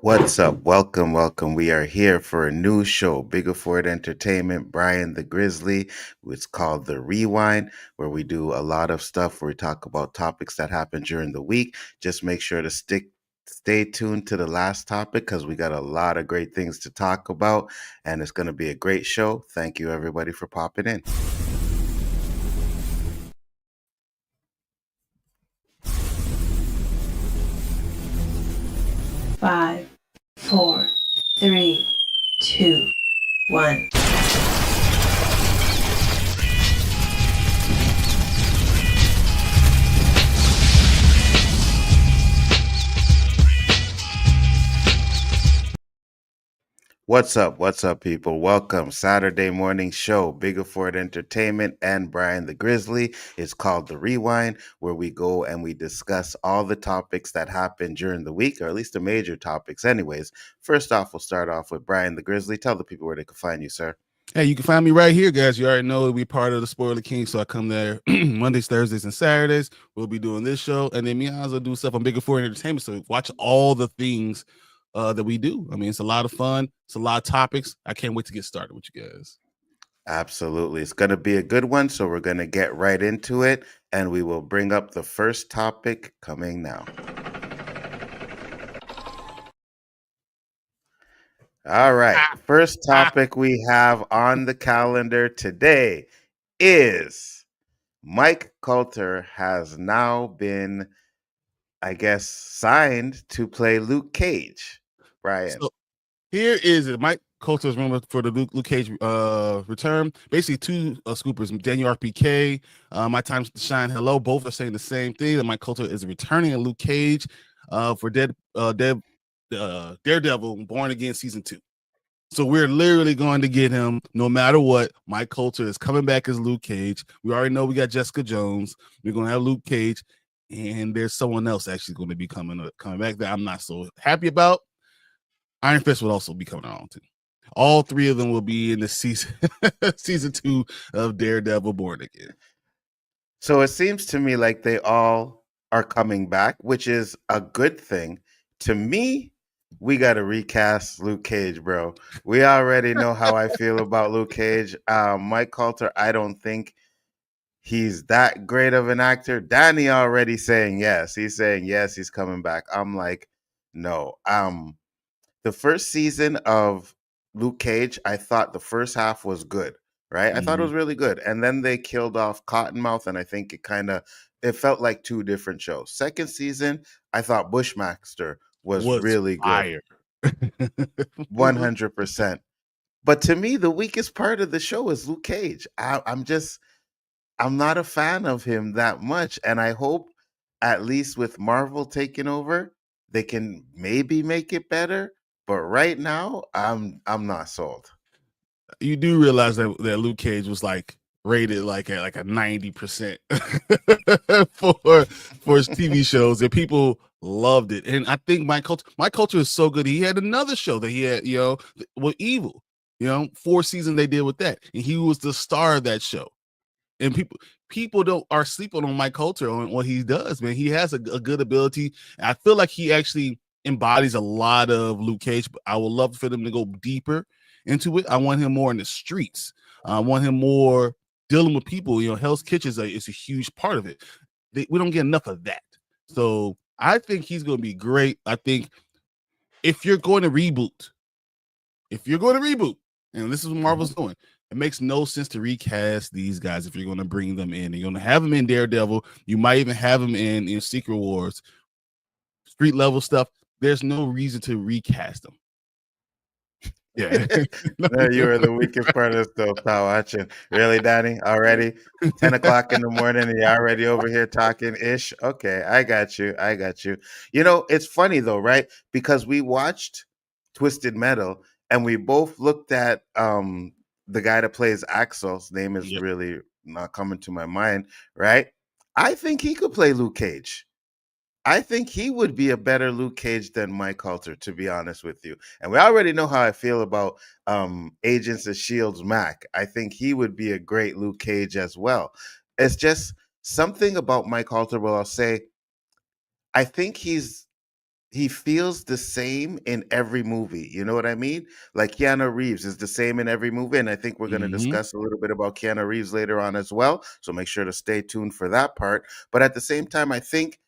What's up? Welcome. We are here for a new show, Bigger Ford Entertainment, Brian the Grizzly. It's called The Rewind, where we do a lot of stuff where we talk about topics that happen during the week. Just make sure to stay tuned to the last topic because we got a lot of great things to talk about, and it's going to be a great show. Thank you, everybody, for popping in. Five, four, three, two, one. What's up? What's up, people? Welcome. Saturday morning show, Bigger Ford Entertainment and Brian the Grizzly. It's called The Rewind, where we go and we discuss all the topics that happen during the week, or at least the major topics, anyways. First off, we'll start off with Brian the Grizzly. Tell the people where they can find you, sir. Hey, you can find me right here, guys. You already know we part of the Spoiler King, so I come there Mondays, Thursdays, and Saturdays. We'll be doing this show, and then me and Hans will do stuff on Bigger Four Entertainment. So watch all the things that we do. I mean, it's a lot of fun. It's a lot of topics. I can't wait to get started with you guys. Absolutely. It's going to be a good one, so we're going to get right into it, and we will bring up the first topic coming now. All right. First topic we have on the calendar today is Mike Coulter has now been, I guess, signed to play Luke Cage. Brian. So here is it. Mike Coulter's rumor for the Luke Cage return. Basically, two scoopers, Daniel RPK, My Time to Shine Hello. Both are saying the same thing, that Mike Coulter is returning in Luke Cage for Daredevil Born Again Season 2. So we're literally going to get him no matter what. Mike Coulter is coming back as Luke Cage. We already know we got Jessica Jones. We're going to have Luke Cage. And there's someone else actually going to be coming back that I'm not so happy about. Iron Fist will also be coming on too. All three of them will be in the season 2 of Daredevil Born Again. So it seems to me like they all are coming back, which is a good thing. To me, we got to recast Luke Cage, bro. We already know how I feel about Luke Cage. Mike Coulter, I don't think he's that great of an actor. Danny already saying yes. He's saying yes, he's coming back. I'm like, no. The first season of Luke Cage, I thought the first half was good, right? I thought it was really good. And then they killed off Cottonmouth, and I think it felt like two different shows. Second season, I thought Bushmaster was really fire. good. 100%. But to me, the weakest part of the show is Luke Cage. I'm not a fan of him that much. And I hope, at least with Marvel taking over, they can maybe make it better. But right now, I'm not sold. You do realize that Luke Cage was like rated like a 90% for his TV shows, and people loved it. And I think my culture is so good. He had another show that he had, with Evil. 4 seasons they did with that, and he was the star of that show. And people are sleeping on Mike Coulter on what he does, man. He has a good ability. I feel like he actually embodies a lot of Luke Cage, but I would love for them to go deeper into it. I want him more in the streets. I want him more dealing with people. Hell's Kitchen is a huge part of it. We don't get enough of that. So I think he's going to be great. I think if you're going to reboot, and this is what Marvel's doing, it makes no sense to recast these guys if you're going to bring them in. You're going to have them in Daredevil. You might even have them in Secret Wars, street level stuff. There's no reason to recast them. Yeah. You are the weakest part of this pal. Watching. Really, Danny? Already? 10 o'clock in the morning and you're already over here talking ish? Okay, I got you. It's funny though, right? Because we watched Twisted Metal and we both looked at the guy that plays Axel's name is really not coming to my mind, right? I think he could play Luke Cage. I think he would be a better Luke Cage than Mike Coulter, to be honest with you. And we already know how I feel about Agents of S.H.I.E.L.D.'s Mac. I think he would be a great Luke Cage as well. It's just something about Mike Coulter where I'll say, I think he's he feels the same in every movie. You know what I mean? Like Keanu Reeves is the same in every movie, and I think we're going to Mhm. discuss a little bit about Keanu Reeves later on as well. So make sure to stay tuned for that part. But at the same time, I think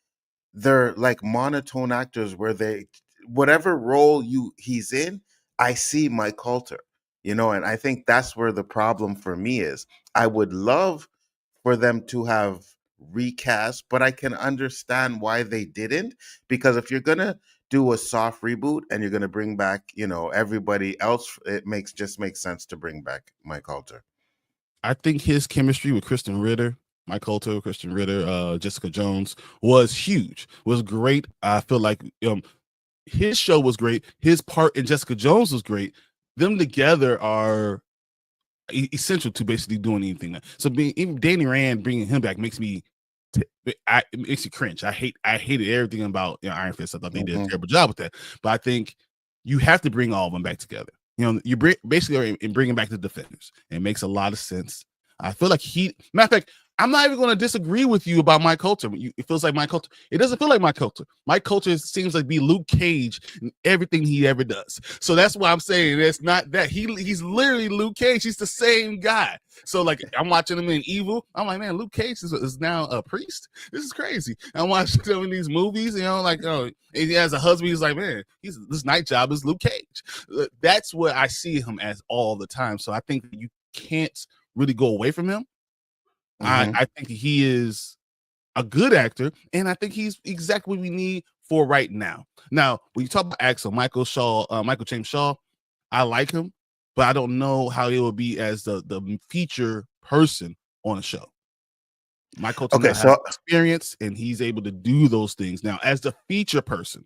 they're like monotone actors where they whatever role you he's in, I see Mike Coulter, and I think that's where the problem for me is. I would love for them to have recast, but I can understand why they didn't, because if you're gonna do a soft reboot and you're gonna bring back, everybody else, it makes sense to bring back Mike Coulter. I think his chemistry with Kristen Ritter, Mike Coulter, Kristen Ritter, Jessica Jones was huge, was great. I feel like his show was great. His part in Jessica Jones was great. Them together are essential to basically doing anything. So even Danny Rand bringing him back makes me, it makes you cringe. I hated everything about Iron Fist. I thought they did a terrible job with that. But I think you have to bring all of them back together. You basically are in bringing back the Defenders. It makes a lot of sense. I feel like matter of fact, I'm not even going to disagree with you about Mike Coulter. It feels like Mike Coulter. It doesn't feel like Mike Coulter. Mike Coulter seems like be Luke Cage in everything he ever does. So that's why I'm saying it's not that he's literally Luke Cage. He's the same guy. So like I'm watching him in Evil. I'm like, man, Luke Cage is now a priest. This is crazy. I'm watching him in these movies. Like he has a husband. He's like, man, this night job is Luke Cage. That's what I see him as all the time. So I think you can't really go away from him. I think he is a good actor, and I think he's exactly what we need for right now. Now, when you talk about Axel, Michael James Shaw, I like him, but I don't know how he will be as the feature person on a show. Michael has experience, and he's able to do those things now as the feature person.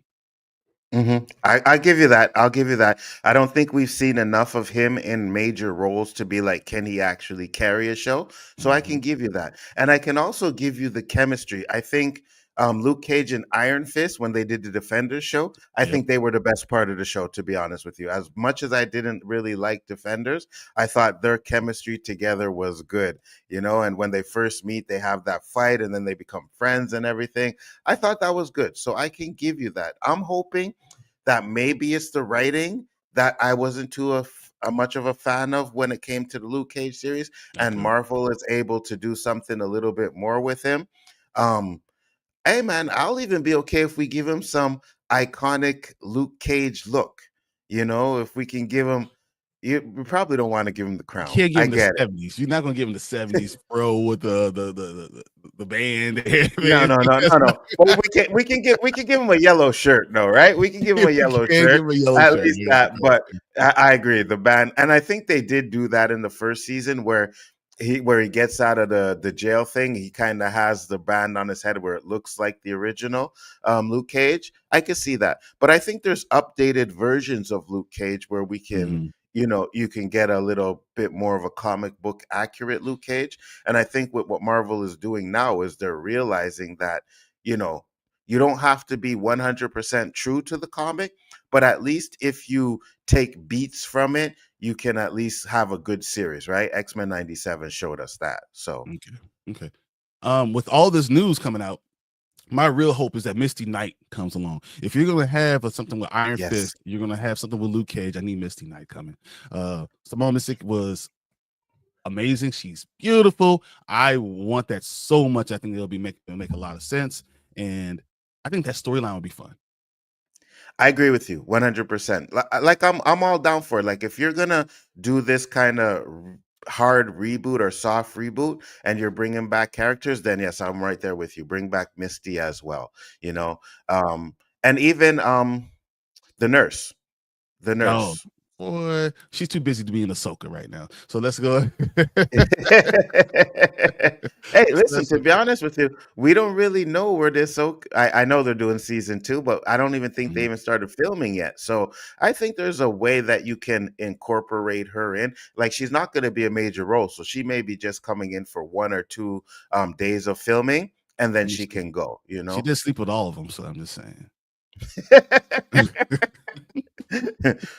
I give you that. I'll give you that. I don't think we've seen enough of him in major roles to be like, can he actually carry a show? So I can give you that. And I can also give you the chemistry. I think Luke Cage and Iron Fist, when they did the Defenders show, I think they were the best part of the show, to be honest with you. As much as I didn't really like Defenders, I thought their chemistry together was good, and when they first meet, they have that fight and then they become friends and everything. I thought that was good. So I can give you that. I'm hoping that maybe it's the writing that I wasn't too much of a fan of when it came to the Luke Cage series, and Marvel is able to do something a little bit more with him. Hey man, I'll even be okay if we give him some iconic Luke Cage look. If we can give him, we probably don't want to give him the crown. You can't give him the 70s. You're not gonna give him the 70s, bro, with the band. No. Well, we can give him a yellow shirt, no, right? We can give him a yellow shirt. At least that. But I agree, the band, and I think they did do that in the first season where he gets out of the jail thing. He kind of has the band on his head where it looks like the original Luke Cage. I can see that, but I think there's updated versions of Luke Cage where we can. You can get a little bit more of a comic book accurate Luke Cage. And I think what Marvel is doing now is they're realizing that, you don't have to be 100% true to the comic, but at least if you take beats from it, you can at least have a good series, right? X-Men 97 showed us that. So, okay. With all this news coming out, my real hope is that Misty Knight comes along. If you're gonna have something with Iron Fist, you're gonna have something with Luke Cage. I need Misty Knight coming. Simone Missick was amazing. She's beautiful. I want that so much. I think it'll make a lot of sense, and I think that storyline will be fun. I agree with you 100%. Like I'm all down for it. Like if you're gonna do this kind of hard reboot or soft reboot and you're bringing back characters, then yes, I'm right there with you. Bring back Misty as well, and even the nurse. Oh, boy, she's too busy to be in Ahsoka right now. So let's go. Hey, listen, to be honest with you, we don't really know where this. So I know they're doing season 2, but I don't even think they even started filming yet. So I think there's a way that you can incorporate her in. Like she's not going to be a major role, so she may be just coming in for 1 or 2 days of filming, and then she can go. She did sleep with all of them, so I'm just saying.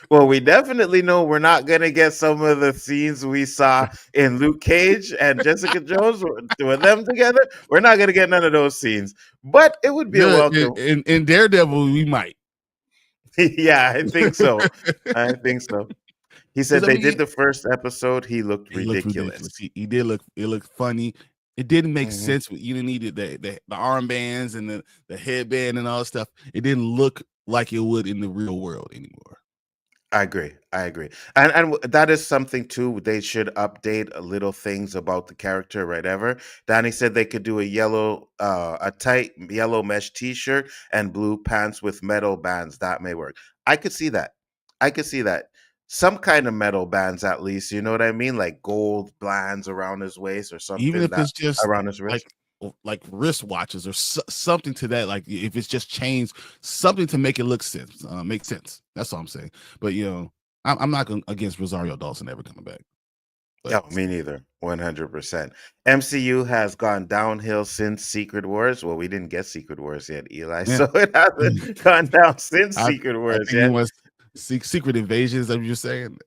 Well, we definitely know we're not going to get some of the scenes we saw in Luke Cage and Jessica Jones with them together. We're not going to get none of those scenes, but it would be a welcome. In Daredevil, we might. Yeah, I think so. I think so. He Because said I they mean, did the first episode. He looked he looked ridiculous. ridiculous. He did look. It looked funny. It didn't make Hmm. sense. You didn't need the armbands and the headband and all that stuff. It didn't look like it would in the real world anymore. I agree. I agree. And that is something too. They should update little things about the character, or whatever. Danny said they could do a tight yellow mesh T-shirt and blue pants with metal bands. That may work. I could see that. I could see that. Some kind of metal bands, at least. You know what I mean? Like gold bands around his waist or Even something if that it's just around his wrist. like wristwatches or something to that, like if it's just chains, something to make it make sense. That's all I'm saying. But I'm not against Rosario Dawson ever coming back. But No, me neither. 100%. MCU has gone downhill since Secret Wars. Well, we didn't get Secret Wars yet, Eli. yeah, So it hasn't gone down since I Secret I Wars think you yet. want secret invasions. That you're saying.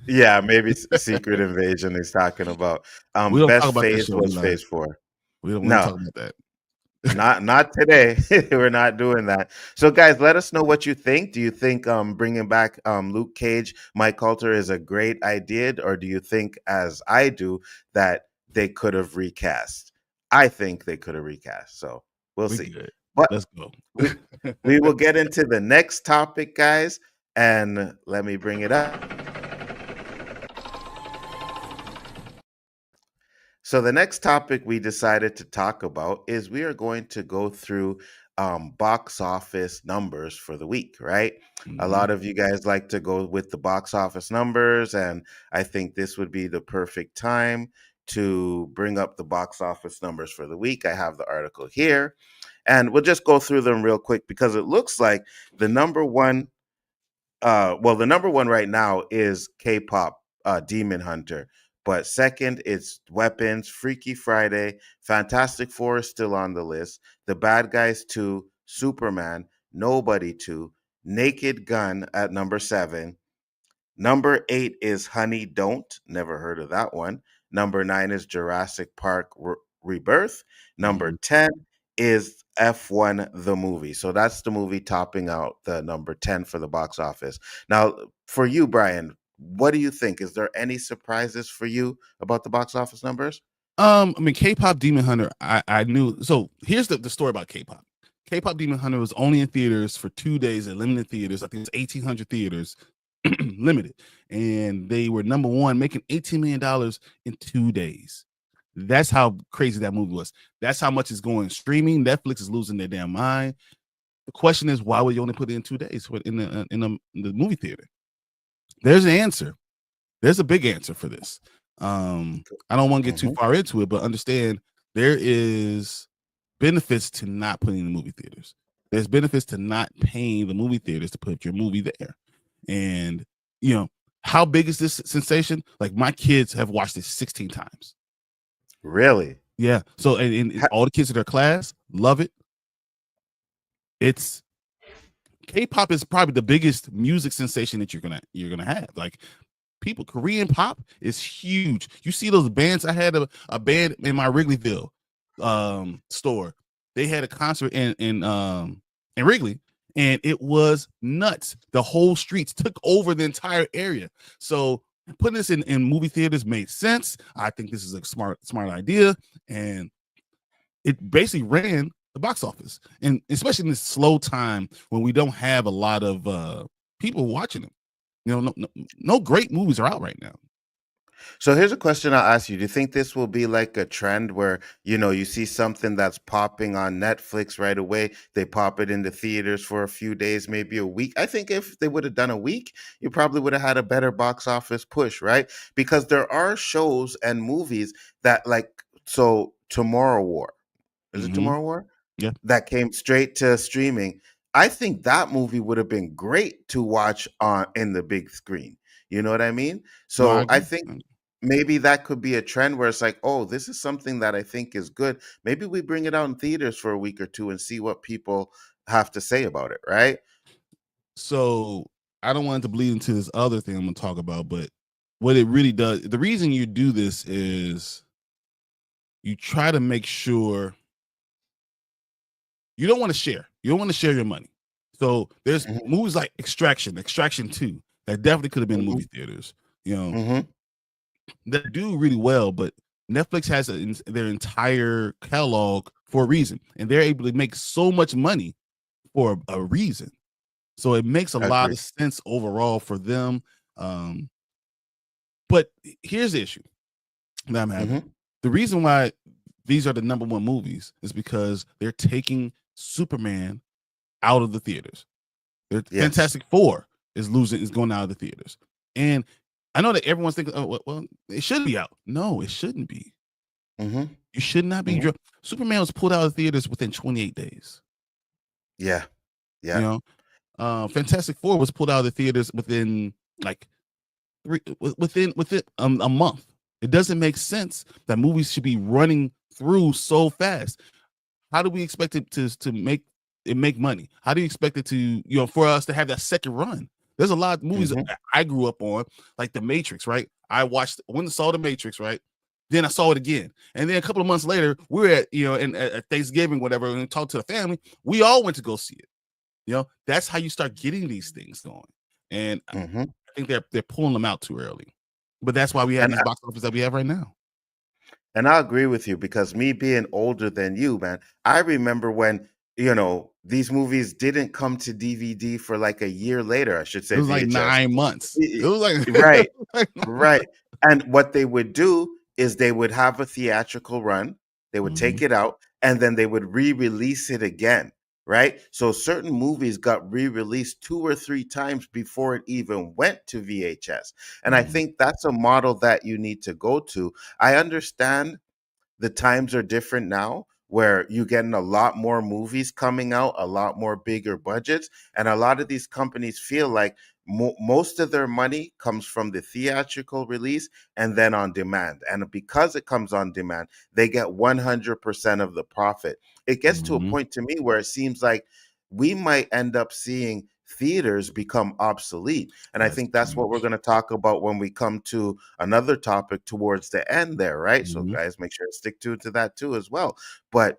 Yeah, maybe Secret Invasion is talking about. We don't talk Best about that phase show, was Eli. phase 4. We don't No, talk about that. not today. We're not doing that. So guys, let us know what you think. Do you think bringing back Luke Cage, Mike Coulter is a great idea, or do you think, as I do, that they could have recast? I think they could have recast. So we'll We see. good. But Let's go. we will get into the next topic, guys, and let me bring it up. So the next topic we decided to talk about is we are going to go through box office numbers for the week, right? A Mhm. lot of you guys like to go with the box office numbers, and I think this would be the perfect time to bring up the box office numbers for the week. I have the article here, and we'll just go through them real quick because it looks like the number one the number one right now is K-pop, Demon Hunter. But second, it's Weapons, Freaky Friday, Fantastic Four is still on the list, The Bad Guys 2, Superman, Nobody 2, Naked Gun at number 7. Number 8 is Honey Don't. Never heard of that one. Number 9 is Jurassic Park Rebirth. Number Mhm. 10 is F1 the movie. So that's the movie topping out the number 10 for the box office. Now, for you, Brian, what do you think? Is there any surprises for you about the box office numbers? I mean, K-pop Demon Hunter. I knew. So here's the story about K-pop. K-pop Demon Hunter was only in theaters for 2 days at limited theaters. I think it's 1,800 theaters, limited, and they were number one, making $18 million in 2 days. That's how crazy that movie was. That's how much is going streaming. Netflix is losing their damn mind. The question is, why would you only put it in 2 days in the movie theater? There's an answer. There's a big answer for this. I don't want to get too Hmm. far into it, but understand there is benefits to not putting in the movie theaters. There's benefits to not paying the movie theaters to put your movie there. And how big is this sensation? Like my kids have watched it 16 times. Really? Yeah. So and all the kids in their class love it. It's K-pop is probably the biggest music sensation that you're gonna have. Like Korean pop is huge. You see those bands? I had a band in my Wrigleyville store. They had a concert in Wrigley, and it was nuts. The whole streets took over the entire area. So putting this in movie theaters made sense. I think this is a smart idea, and it basically ran the box office, and especially in this slow time when we don't have a lot of people watching them. No great movies are out right now. So here's a question I'll ask you. Do you think this will be like a trend where, you see something that's popping on Netflix right away, they pop it into theaters for a few days, maybe a week? I think if they would have done a week, you probably would have had a better box office push, right? Because there are shows and movies that Tomorrow War. Is it Mm-hmm. Tomorrow War? Yeah. That came straight to streaming. I think that movie would have been great to watch on in the big screen. You know what I mean? No, I So I agree. think maybe that could be a trend where it's like, oh, this is something that I think is good. Maybe we bring it out in theaters for a week or two and see what people have to say about it, right? So I don't want it to bleed into this other thing I'm going to talk about, but what it really does, the reason you do this is you try to make sure you don't want to share. You don't want to share your money. So there's Mhm. movies like Extraction 2 that definitely could have been in Mhm. movie theaters, you know, Mhm. that do really well, but Netflix has their entire catalog for a reason, and they're able to make so much money for a reason. So it makes a lot Agreed. of sense overall for them. Um, but here's the issue that I'm having. Mhm. The reason why these are the number one movies is because they're taking Superman out of the theaters. Their Yes. Fantastic Four is going out of the theaters. And I know that everyone's thinking, oh, well, it should be out. No, it shouldn't be. Mhm. You should not be. Mhm. Superman was pulled out of theaters within 28 days. Yeah. You Yeah. know, Fantastic Four was pulled out of the theaters within like within a month. It doesn't make sense that movies should be running through so fast. How do we expect it to make money? How do you expect it to, for us to have that second run? There's a lot of movies Mhm. I grew up on, like The Matrix, right? I went and saw The Matrix, right? Then I saw it again, and then a couple of months later, we were at Thanksgiving, whatever, and talked to the family. We all went to go see it. That's how you start getting these things going, and I Mhm. think they're pulling them out too early. But that's why we have And these box office that we have right now. And I agree with you because me being older than you, man, I remember when, these movies didn't come to DVD for like a year later, I should It say was like VHS. 9 months. It I- was Right, like right. And what they would do is they would have a theatrical run, they would take Mhm, it out, and then they would re-release it again, right? So certain movies got re-released 2 or 3 times before it even went to VHS. And I mhm, think that's a model that you need to go to. I understand the times are different now where you're getting a lot more movies coming out, a lot more bigger budgets, and a lot of these companies feel like most of their money comes from the theatrical release and then on demand. And because it comes on demand, they get 100% of the profit. It gets to a mhm. point to me where it seems like we might end up seeing theaters become obsolete. And I That's think that's what we're huge. going to talk about when we come to another topic towards the end there, right? So Mhm. guys, make sure to stick to that too as well. But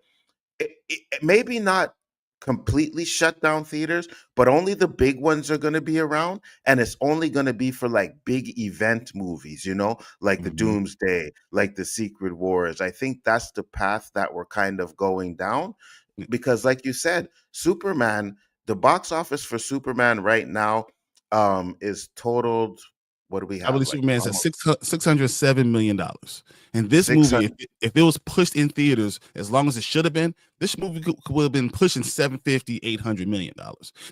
maybe not completely shut down theaters, but only the big ones are going to be around, and it's only going to be for like big event movies, like the Mhm. Doomsday, like the Secret Wars. I think that's the path that we're kind of going down Yeah. because like you said, Superman, the box office for Superman right now is totaled, what do we I have, believe like Superman's at almost $607 million. And this movie, 600. if it was pushed in theaters as long as it should have been, this movie would have been pushing 750, $800 million.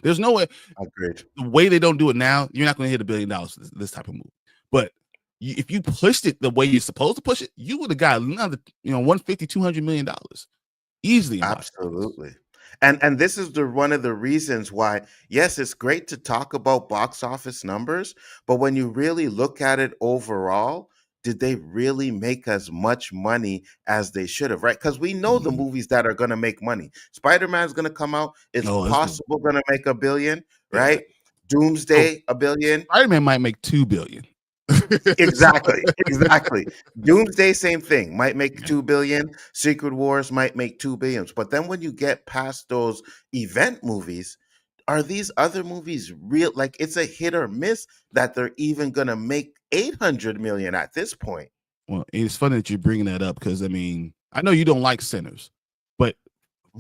There's no way. Agreed. The way they don't do it now, you're not going to hit $1 billion for this type of movie. But if you pushed it the way you're supposed to push it, you would have got another, 150, $200 million easily in box office. Absolutely. And this is the one of the reasons why, yes, it's great to talk about box office numbers, but when you really look at it overall, did they really make as much money as they should have, right? Because we know the Mhm. movies that are going to make money. Spider-Man's going to come out, it's Oh, it's going. possible going to make a billion, Yeah. right? So Doomsday, a billion. Spider-Man might make 2 billion. Exactly, exactly. Doomsday, same thing. Might make Yeah. 2 billion. Secret Wars might make 2 billions. But then when you get past those event movies, are these other movies real? Like it's a hit or miss that they're even gonna make 800 million at this point. Well, it's funny that you're bringing that up because I mean, I know you don't like Sinners, but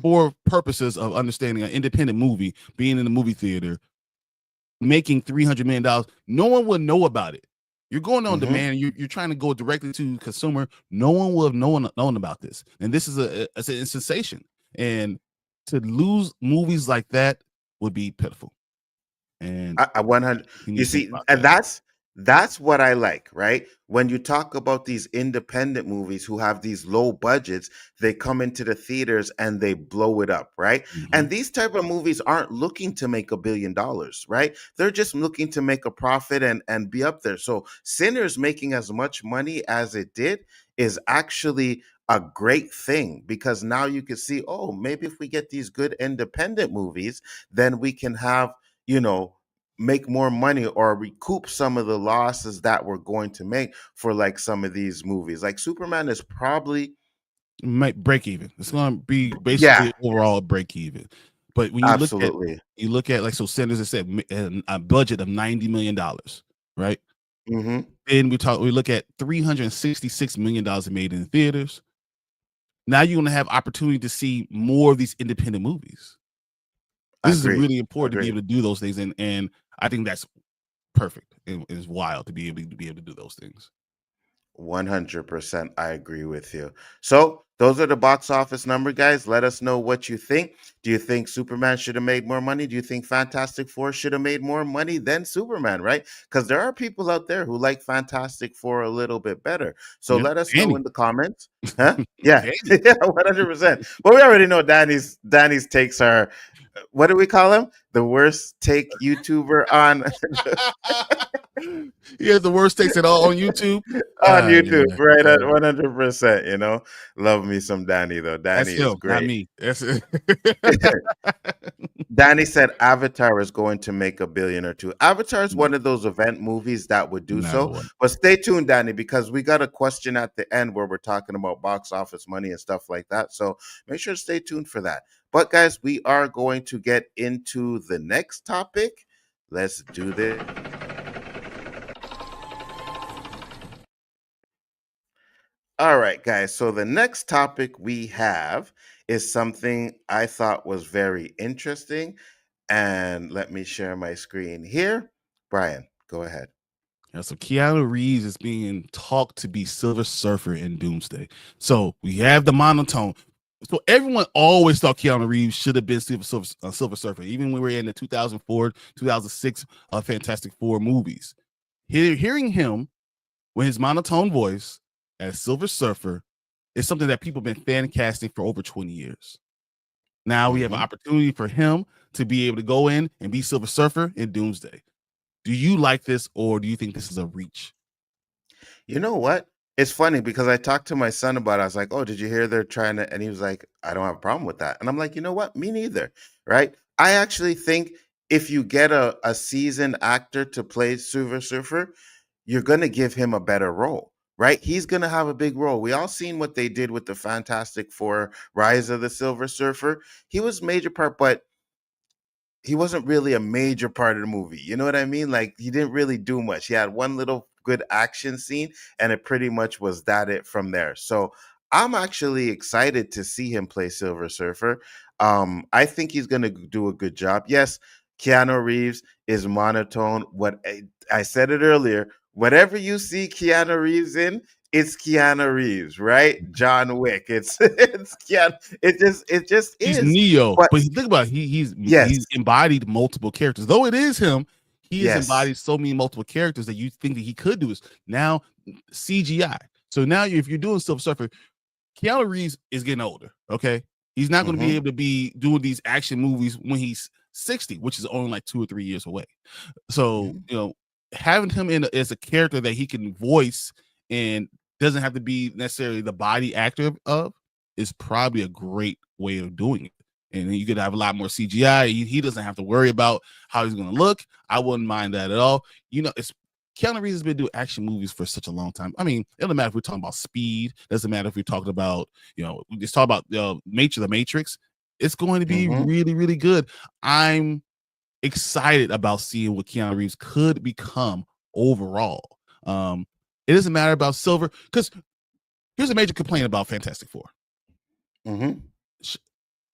for purposes of understanding an independent movie being in the movie theater, making $300 million, no one would know about it. You're going on Mm-hmm. demand. You're trying to go directly to consumer. No one will have known about this, and this is it's a sensation. And to lose movies like that would be pitiful. And I 100. you You need to think see, about and that. that's what I like, right? When you talk about these independent movies who have these low budgets, they come into the theaters and they blow it up, right? Mhm. And these type of movies aren't looking to make $1 billion, right? They're just looking to make a profit and be up there. So Sinners making as much money as it did is actually a great thing because now you can see, oh, maybe if we get these good independent movies, then we can have, you know, make more money or recoup some of the losses that we're going to make for like some of these movies. Like Superman is probably, Might break even. It's going to be yeah, basically overall a break even. But when Absolutely. you look at like so Sanders has said a budget of $90 million, right? Mm-hmm. Then we look at $366 million made in theaters. Now you're going to have opportunity to see more of these independent movies. This is Agreed. really important to be Agreed. able to do those things, and I think that's perfect. It's wild to be able to do those things. 100%. I agree with you. So, those are the box office number, guys. Let us know what you think. Do you think Superman should have made more money? Do you think Fantastic Four should have made more money than Superman, right? Because there are people out there who like Fantastic Four a little bit better. So, Yeah, let us know Danny. in the comments. Huh? Yeah. Danny. Yeah, 100%. Well, we already know Danny's takes are, what do we call him? The worst take YouTuber on He has the worst takes at all on YouTube. on YouTube, Yeah, right at yeah. 100%. Love me some Danny though. That's Danny is him, not great. me. That's it. Danny said Avatar is going to make $1 billion or $2 billion. Avatar is No, one of those event movies that would do so. no. But stay tuned, Danny, because we got a question at the end where we're talking about box office money and stuff like that. So make sure to stay tuned for that. But guys, we are going to get into the next topic. Let's do this. All right, guys. So the next topic we have is something I thought was very interesting. And let me share my screen here. Brian, go ahead. Yeah, so Keanu Reeves is being talked to be Silver Surfer in Doomsday. So we have the monotone. So everyone always thought Keanu Reeves should have been Silver Surfer, even when we were in the 2004, 2006 Fantastic Four movies. Hearing him with his monotone voice as Silver Surfer is something that people have been fan casting for over 20 years. Now we have an opportunity for him to be able to go in and be Silver Surfer in Doomsday. Do you like this, or do you think this is a reach? You know what? It's funny because I talked to my son about it. I was like, "Oh, did you hear they're trying to?" And he was like, "I don't have a problem with that." And I'm like, "You know what? Me neither." Right? I actually think if you get a seasoned actor to play Silver Surfer, you're gonna give him a better role. Right? He's gonna have a big role. We all seen what they did with the Fantastic Four, Rise of the Silver Surfer. He was major part, but he wasn't really a major part of the movie. You know what I mean? Like he didn't really do much. He had one little good action scene, and it pretty much was that it from there. So I'm actually excited to see him play Silver Surfer. I think he's gonna do a good job. Yes, Keanu Reeves is monotone. What I said it earlier. Whatever you see Keanu Reeves in, it's Keanu Reeves, right? John Wick. It's Keanu. It just He's is. Neo, But but think about it, yes, he's embodied multiple characters. Though it is him, he has yes. embodied so many multiple characters that you think that he could do is now CGI. So now if you're doing Silver Surfer, Keanu Reeves is getting older. Okay, he's not going to be Mhm. able to be doing these action movies when he's 60, which is only like 2 or 3 years away. So Mhm. having him in as a character that he can voice and doesn't have to be necessarily the body actor of is probably a great way of doing it. And then you could have a lot more CGI. He doesn't have to worry about how he's going to look. I wouldn't mind that at all. It's Keanu Reeves has been doing action movies for such a long time. I mean, it doesn't matter if we're talking about Speed. Doesn't matter if we're talking about, we just talk about the Matrix. It's going to be Mhm. really, really good. I'm excited about seeing what Keanu Reeves could become overall. It doesn't matter about Silver, because here's a major complaint about Fantastic Four. Mhm.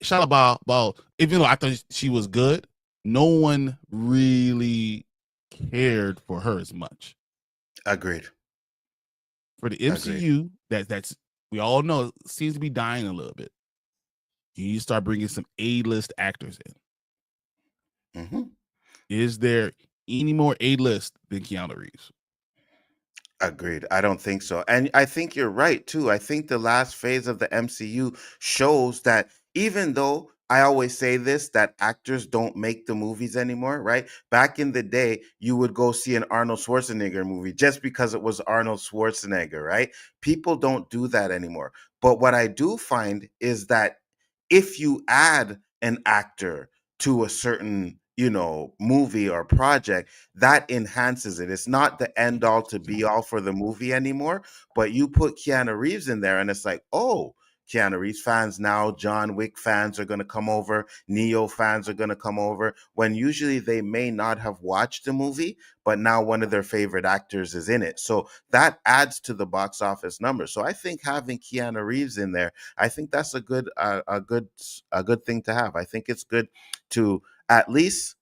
Shia LaBeouf, even though I thought she was good, no one really cared for her as much. Agreed. For the Agreed. MCU, that's we all know seems to be dying a little bit. You need to start bringing some A-list actors in. Mhm. Is there any more A-list than Keanu Reeves? Agreed. I don't think so. And I think you're right too. I think the last phase of the MCU shows that even though I always say this, that actors don't make the movies anymore, right? Back in the day, you would go see an Arnold Schwarzenegger movie just because it was Arnold Schwarzenegger, right? People don't do that anymore. But what I do find is that if you add an actor to a certain, movie or project, that enhances it. It's not the end all to be all for the movie anymore, but you put Keanu Reeves in there and it's like, oh, Keanu Reeves fans now, John Wick fans are going to come over, Neo fans are going to come over, when usually they may not have watched the movie, but now one of their favorite actors is in it. So that adds to the box office number. So I think having Keanu Reeves in there, I think that's a good thing to have. I think it's good to at least.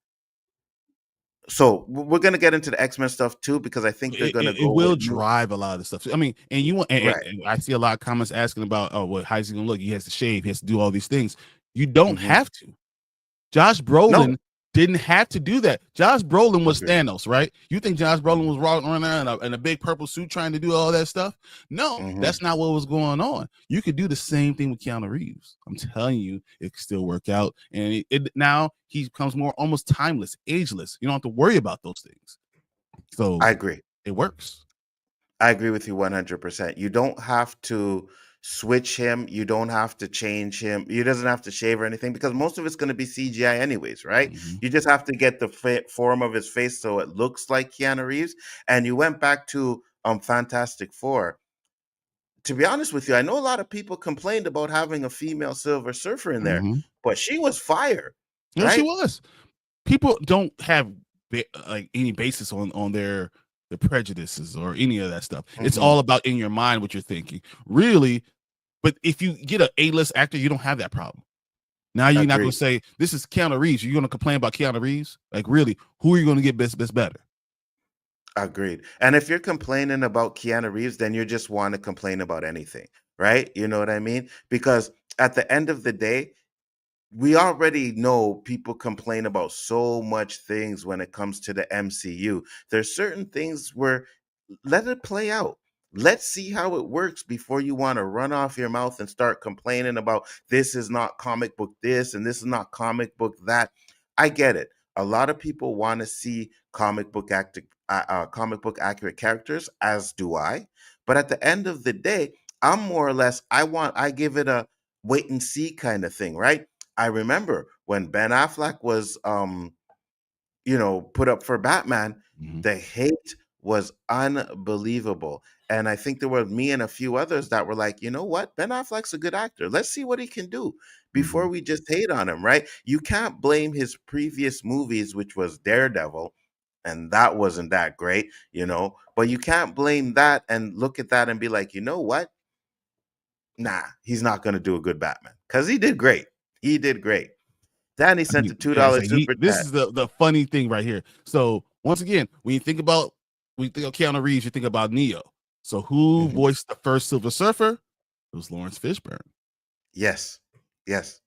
So we're gonna get into the X-Men stuff too, because I think they're gonna It go with will drive a lot of stuff. I mean, and you want, right. and I see a lot of comments asking about, oh, well, how's he gonna look? He has to shave, he has to do all these things. You don't Hmm. have to. Josh No, Brolin didn't have to do that. Josh Brolin was agreed. Thanos, right? You think Josh Brolin was running around in a big purple suit trying to do all that stuff? No, Hmm. that's not what was going on. You could do the same thing with Keanu Reeves. I'm telling you, it could still work out. And now he becomes more almost timeless, ageless. You don't have to worry about those things. So I agree. it works. I agree with you 100%. You don't have to switch him. You don't have to change him. He doesn't have to shave or anything, because most of it's going to be CGI anyways, right? Mhm. You just have to get the form of his face so it looks like Keanu Reeves. And you went back to Fantastic Four. To be honest with you, I know a lot of people complained about having a female Silver Surfer in there, Mhm. but she was fire, No, she right? was. People don't have like any basis on their prejudices or any of that stuff. It's Hmm. all about in your mind what you're thinking, really. But if you get an A-list actor, you don't have that problem. Now you're not going Agreed. to say this is Keanu Reeves. You're going to complain about Keanu Reeves. Like, really, who are you going to get best better? Agreed. And if you're complaining about Keanu Reeves, then you just want to complain about anything, right? You know what I mean? Because at the end of the day, we already know people complain about so much things when it comes to the MCU. There's certain things where let it play out. Let's see how it works before you want to run off your mouth and start complaining about this is not comic book this and this is not comic book that. I get it. A lot of people want to see comic book accurate characters, as do I. But at the end of the day, I'm more or less I give it a wait and see kind of thing, right? I remember when Ben Affleck was put up for Batman, Mhm. the hate was unbelievable. And I think there were me and a few others that were like, you know what? Ben Affleck's a good actor. Let's see what he can do before Mhm. we just hate on him, right? You can't blame his previous movies, which was Daredevil, and that wasn't that great, but you can't blame that and look at that and be like, you know what? Nah, he's not going to do a good Batman, because he did great. He did great. Danny I sent mean, a $2 yeah, so super this chat. is the funny thing right here. So once again, when you think about Keanu Reeves, you think about Neo. So who Mhm. voiced the first Silver Surfer? It was Lawrence Fishburne. Yes. Yes.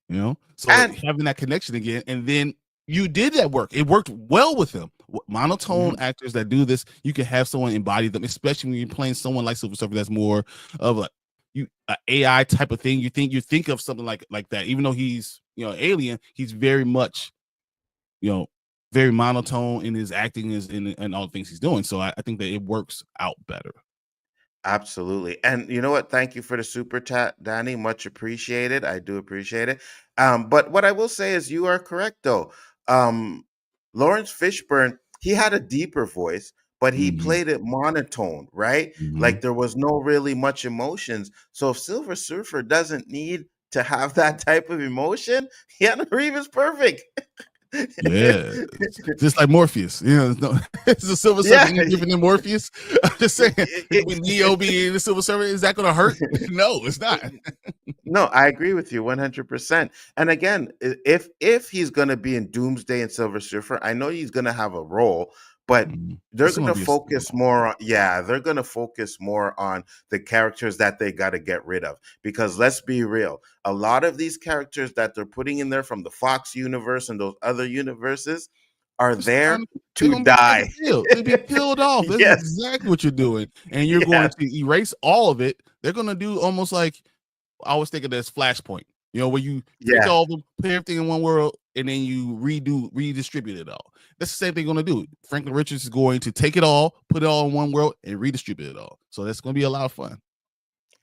So And having that connection again, and then you did that work. It worked well with him. Monotone mhm, actors that do this, you can have someone embody them, especially when you're playing someone like Silver Surfer that's more of a AI type of thing. You think of something like that, even though he's alien, he's very much you know very monotone in his acting is in all the things he's doing. So I think that it works out better. absolutely. And you know what? Thank you for the super chat, Danny. Much appreciated. I do appreciate it. But what I will say is you are correct though. Um, Lawrence Fishburne, he had a deeper voice, but he Mhm, played it monotone, right? mhm. Like there was no really much emotions. So if Silver Surfer doesn't need to have that type of emotion, Keanu Reeves is perfect. Yeah, just like Morpheus. No, it's a Silver Surfer Yeah. any different than Morpheus. I'm just saying, with Neo it, being the Silver Surfer, is that going to hurt? No, it's not. No, I agree with you 100%. And again, if he's going to be in Doomsday and Silver Surfer, I know he's going to have a role, but Mhm. they're It's going going to to be a focus standalone. more on they're going to focus more on the characters that they got to get rid of, because let's be real, a lot of these characters that they're putting in there from the Fox universe and those other universes are It's time. there They're to going to be die. killed. They'll be killed off. That's Yes. exactly what you're doing, and you're going Yes. to erase all of it. They're going to do almost like I always think of this Flashpoint. Where you take Yeah. all of them, put everything in one world, and then you redistribute it all. That's the same thing you're gonna do. Franklin Richards is going to take it all, put it all in one world, and redistribute it all. So that's gonna be a lot of fun.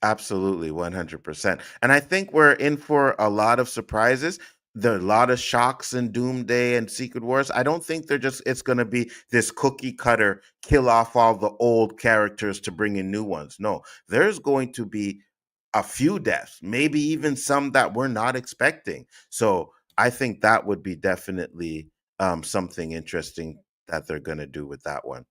Absolutely, 100%. And I think we're in for a lot of surprises. There are a lot of shocks in Doomsday and Secret Wars. I don't think it's going to be this cookie cutter, kill off all the old characters to bring in new ones. No, there's going to be a few deaths, maybe even some that we're not expecting. So I think that would be definitely something interesting that they're going to do with that one.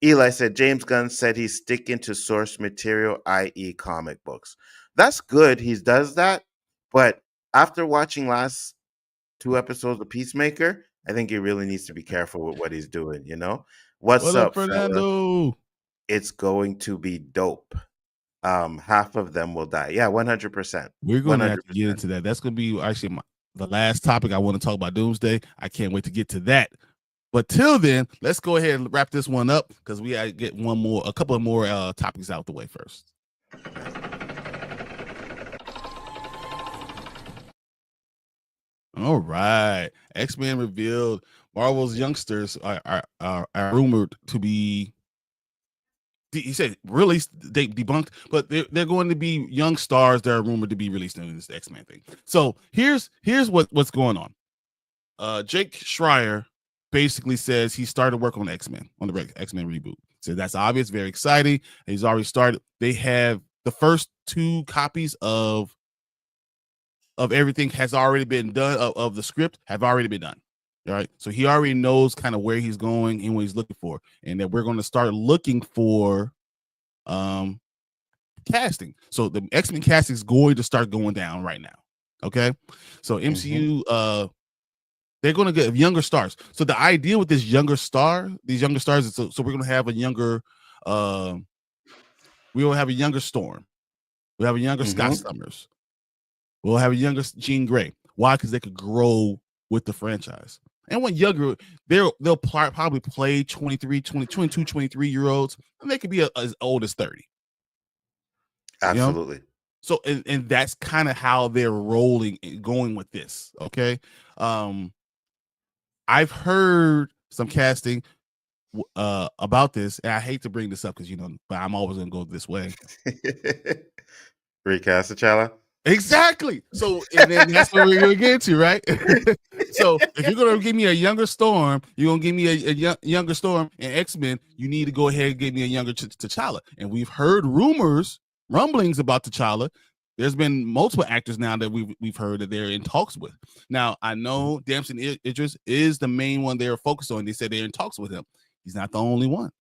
Eli said James Gunn said he's sticking to source material, i.e., comic books. That's good. He does that. But after watching last two episodes of Peacemaker, I think he really needs to be careful with what he's doing. You know, what's What up, up, fella? Fernando? It's going to be dope. Half of them will die. Yeah, 100%. We're going to have to get 100%. into that. That's going to be actually the last topic I want to talk about Doomsday. I can't wait to get to that. But till then, let's go ahead and wrap this one up because we got to get a couple of more topics out the way first. All right. X-Men revealed Marvel's youngsters are rumored to be, he said released, they debunked, but they're going to be young stars that are rumored to be released in this X-Men thing. So here's what's going on. Jake Schreier basically says he started work on X-Men, on the X-Men reboot. So that's obvious, very exciting. He's already started. They have the first 2 copies of everything has already been done, of the script have already been done. All right. So he already knows kind of where he's going and what he's looking for. And that we're going to start looking for casting. So the X-Men casting is going to start going down right now. Okay. So MCU, they're going to get younger stars. So the idea with these younger stars is so we're going to have a younger, we will have a younger Storm. We'll have a younger Scott Summers. We'll have a younger Jean Grey. Why? Because they could grow with the franchise. And when younger, they'll probably play 22, 23-year-olds, and they could be as old as 30. Absolutely. You know? So, and that's kind of how they're going with this. Okay. I've heard some casting about this, and I hate to bring this up because but I'm always gonna go this way. Recast T'Challa. Exactly. So, and then that's what we're gonna get to, right? So, if you're gonna give me a younger Storm, you're gonna give me a younger Storm and X-Men. You need to go ahead and give me a younger T'Challa. And we've heard rumblings about T'Challa. There's been multiple actors now that we've heard that they're in talks with. Now, I know Damson Idris is the main one they're focused on. They said they're in talks with him. He's not the only one.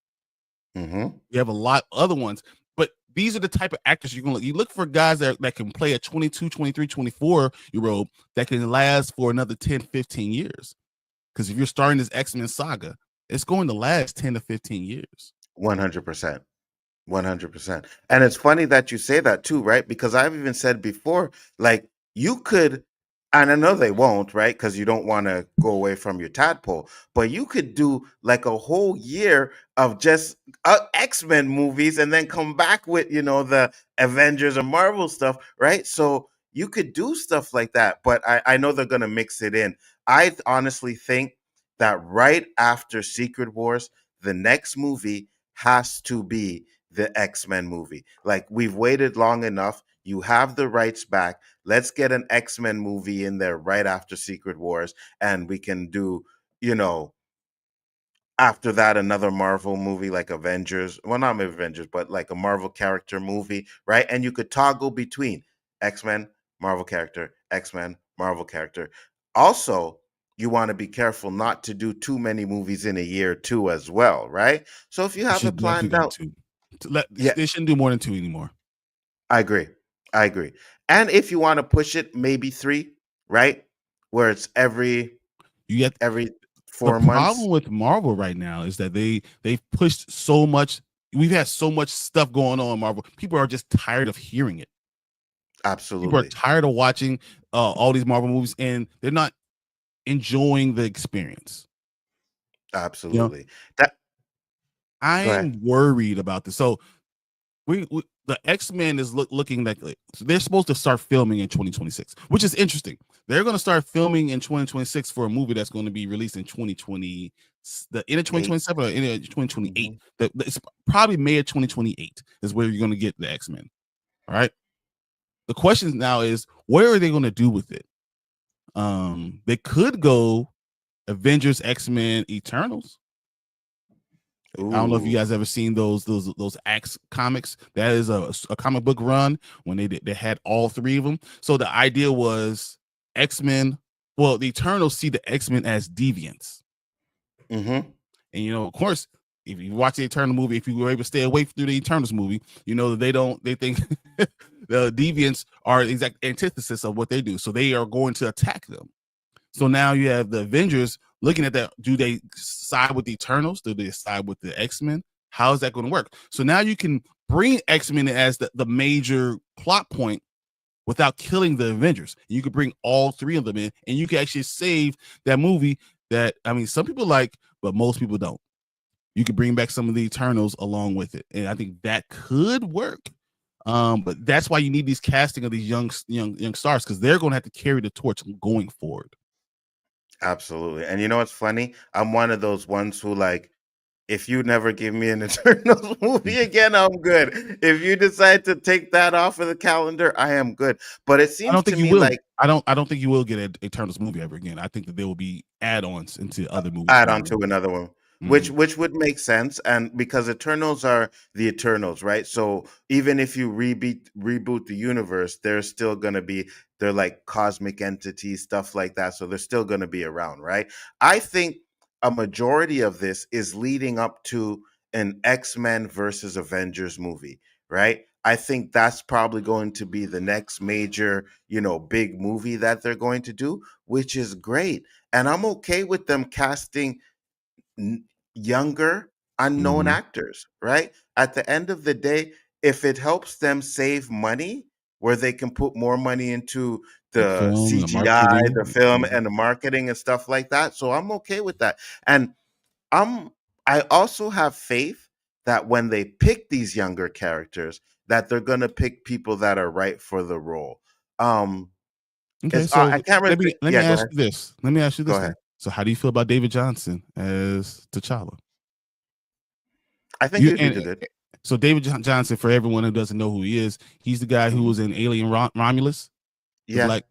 You have a lot of other ones. But these are the type of actors you're going to look for, guys that can play a 22, 23, 24-year-old that can last for another 10, 15 years. Because if you're starting this X-Men saga, it's going to last 10 to 15 years. 100%. 100%. And it's funny that you say that too, right? Because I've even said before, like, you could, and I know they won't, right? Because you don't want to go away from your tadpole, but you could do like a whole year of just X-Men movies and then come back with, the Avengers or Marvel stuff, right? So you could do stuff like that, but I know they're going to mix it in. I honestly think that right after Secret Wars, the next movie has to be the X-Men movie. Like, we've waited long enough. You have the rights back. Let's get an X-Men movie in there right after Secret Wars, and we can do, after that, another Marvel movie like Avengers. Well, not Avengers, but like a Marvel character movie, right? And you could toggle between X-Men, Marvel character, X-Men, Marvel character. Also, you want to be careful not to do too many movies in a year too as well, right? So if you have it planned out, they shouldn't do more than 2 anymore. I agree. And if you want to push it, maybe 3, right? Where it's every 4 months. The problem with Marvel right now is that they've pushed so much. We've had so much stuff going on in Marvel. People are just tired of hearing it. Absolutely. People are tired of watching all these Marvel movies, and they're not enjoying the experience. Absolutely. I'm worried about this. So the X-Men is looking like so they're supposed to start filming in 2026, which is interesting. They're going to start filming in 2026 for a movie that's going to be released in 2020, the end of 2027 or end of 2028. It's probably May of 2028 is where you're going to get the X-Men. All right. The question now is, what are they going to do with it? They could go Avengers, X-Men, Eternals. I don't know if you Ooh. guys ever seen those Axe comics. That is a comic book run when they had all three of them. So the idea was X-Men. Well, the Eternals see the X-Men as deviants, Mm-hmm. and of course, if you watch the Eternal movie, if you were able to stay away through the Eternals movie, you know that they think the deviants are the exact antithesis of what they do. So they are going to attack them. So now you have the Avengers looking at that. Do they side with the Eternals? Do they side with the X-Men? How is that going to work? So now you can bring X-Men as the major plot point without killing the Avengers. You could bring all three of them in, and you can actually save that movie that, I mean, some people like, but most people don't. You could bring back some of the Eternals along with it. And I think that could work. But that's why you need these casting of these young stars, because they're going to have to carry the torch going forward. Absolutely. And you know what's funny? I'm one of those ones who, like, if you never give me an Eternals movie again, I'm good. If you decide to take that off of the calendar, I am good. But it I seems don't to think you me will. like I don't think you will get an Eternals movie ever again. I think that there will be add-ons into other movies add down on the to road. another one, which Mhm. would make sense, and because Eternals are the Eternals, right? So even if you reboot the universe, there's still gonna be, they're like cosmic entities, stuff like that. So they're still gonna be around, right? I think a majority of this is leading up to an X-Men versus Avengers movie, right? I think that's probably going to be the next major, big movie that they're going to do, which is great. And I'm okay with them casting n- younger, unknown Mhm. actors, right? At the end of the day, if it helps them save money, where they can put more money into The the film, the CGI, the marketing. film, Mhm. and the marketing and stuff like that. So I'm okay with that. And I'm I also have faith that when they pick these younger characters, that they're gonna pick people that are right for the role. Okay, Because so I can't let remember. me let me Yeah, go ask ahead. you this. Let me ask you Go this ahead. then. So how do you feel about David Johnson as T'Challa? I think You you'd be and good. So David Johnson, for everyone who doesn't know who he is, he's the guy who Mhm. was in Alien Romulus, the Yeah. black,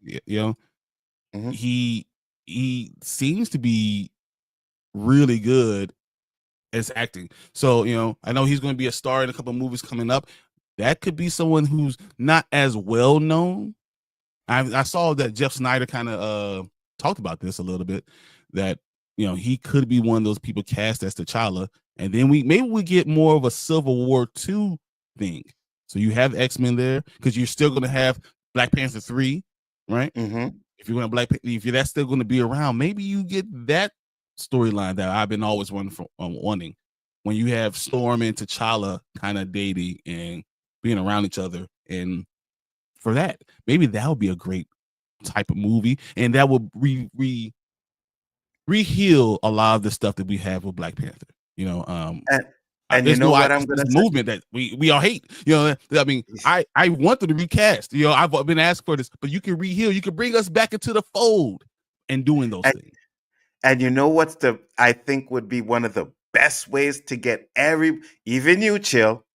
Mhm. he seems to be really good as acting. So, I know he's going to be a star in a couple of movies coming up. That could be someone who's not as well known. I saw that Jeff Snyder kind of talked about this a little bit, that he could be one of those people cast as T'Challa, and then we get more of a Civil War II thing. So you have X-Men there because you're still going to have Black Panther 3, right? Mhm. If you want if that's still going to be around, maybe you get that storyline that I've been always wanting, when you have Storm and T'Challa kind of dating and being around each other, and for that, maybe that would be a great type of movie, and that would reheal a lot of the stuff that we have with Black Panther. And and you There's know no, what I'm this gonna say? movement that we all hate. I mean, I want them to recast. I've been asked for this, but you can reheal. You can bring us back into the fold and doing those And things. and you know what's the I think would be one of the best ways to get even you, Chill,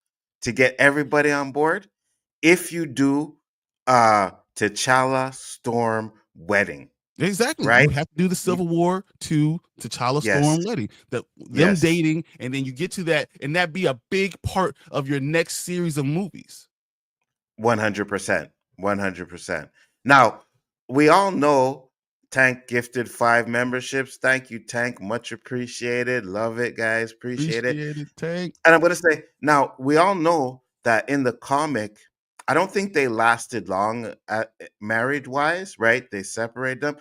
to get everybody on board? If you do T'Challa Storm wedding, Exactly. You right? have to do the You Civil War to T'Challa Yes. Storm wedding. Them Yes. dating, and then you get to that, and that be a big part of your next series of movies. 100%. 100%. Now, we all know Tank gifted 5 memberships. Thank you, Tank. Much appreciated. Love it, guys. Appreciate it. Appreciate it, Tank. And I'm going to say now, we all know that in the comic, I don't think they lasted long married wise, right? They separate them.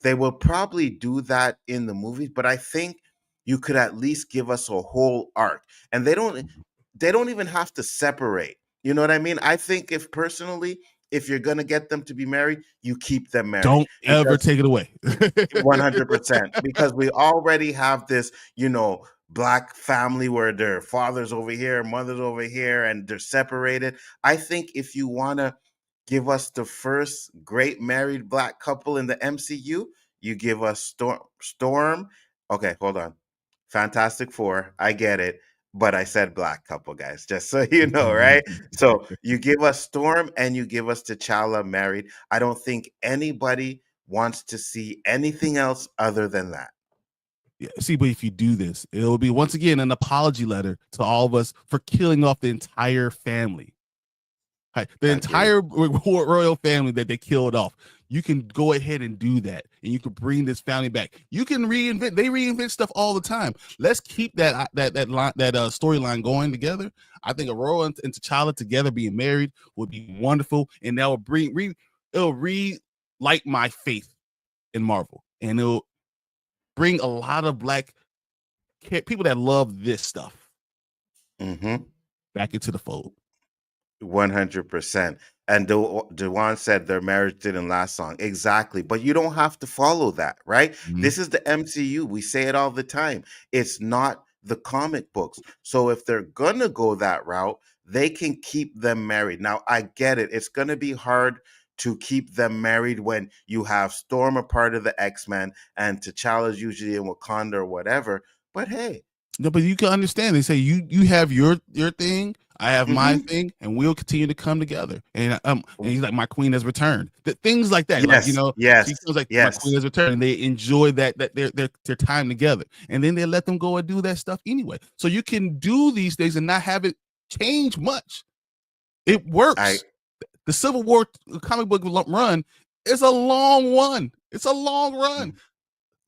They will probably do that in the movies, but I think you could at least give us a whole arc. And they don't even have to separate. You know what I mean? I think if you're going to get them to be married, you keep them married Don't ever because take it away. 100%, because we already have this, black family where their father's over here, mother's over here, and they're separated. I think if you want to give us the first great married black couple in the MCU, you give us Storm. Okay, hold on. Fantastic Four. I get it. But I said black couple, guys, just so you know, right? So you give us Storm and you give us T'Challa married. I don't think anybody wants to see anything else other than that. Yeah, see, but if you do this, it'll be once again an apology letter to all of us for killing off the entire family. Right? The Agreed. entire royal family that they killed off. You can go ahead and do that, and you can bring this family back. You can reinvent. They reinvent stuff all the time. Let's keep that storyline going together. I think Aurora and T'Challa together being married would be wonderful, and that will it'll relight my faith in Marvel, and it'll bring a lot of black people that love this stuff back into the fold. 100%. And Dewan said their marriage didn't last long. Exactly. But you don't have to follow that, right? This is the MCU. We say it all the time. It's not the comic books. So if they're going to go that route, they can keep them married. Now, I get it. It's going to be hard to keep them married when you have Storm a part of the X-Men and T'Challa's usually in Wakanda or whatever. But hey. No, but you can understand. They say you have your thing, I have my thing, and we'll continue to come together. And he's like, my queen has returned. Things like that. Yes, like, you know, yes, she feels like my queen has returned, and they enjoy that their time together. And then they let them go and do that stuff anyway. So you can do these things and not have it change much. It works. The Civil War comic book run is a long one. It's a long run.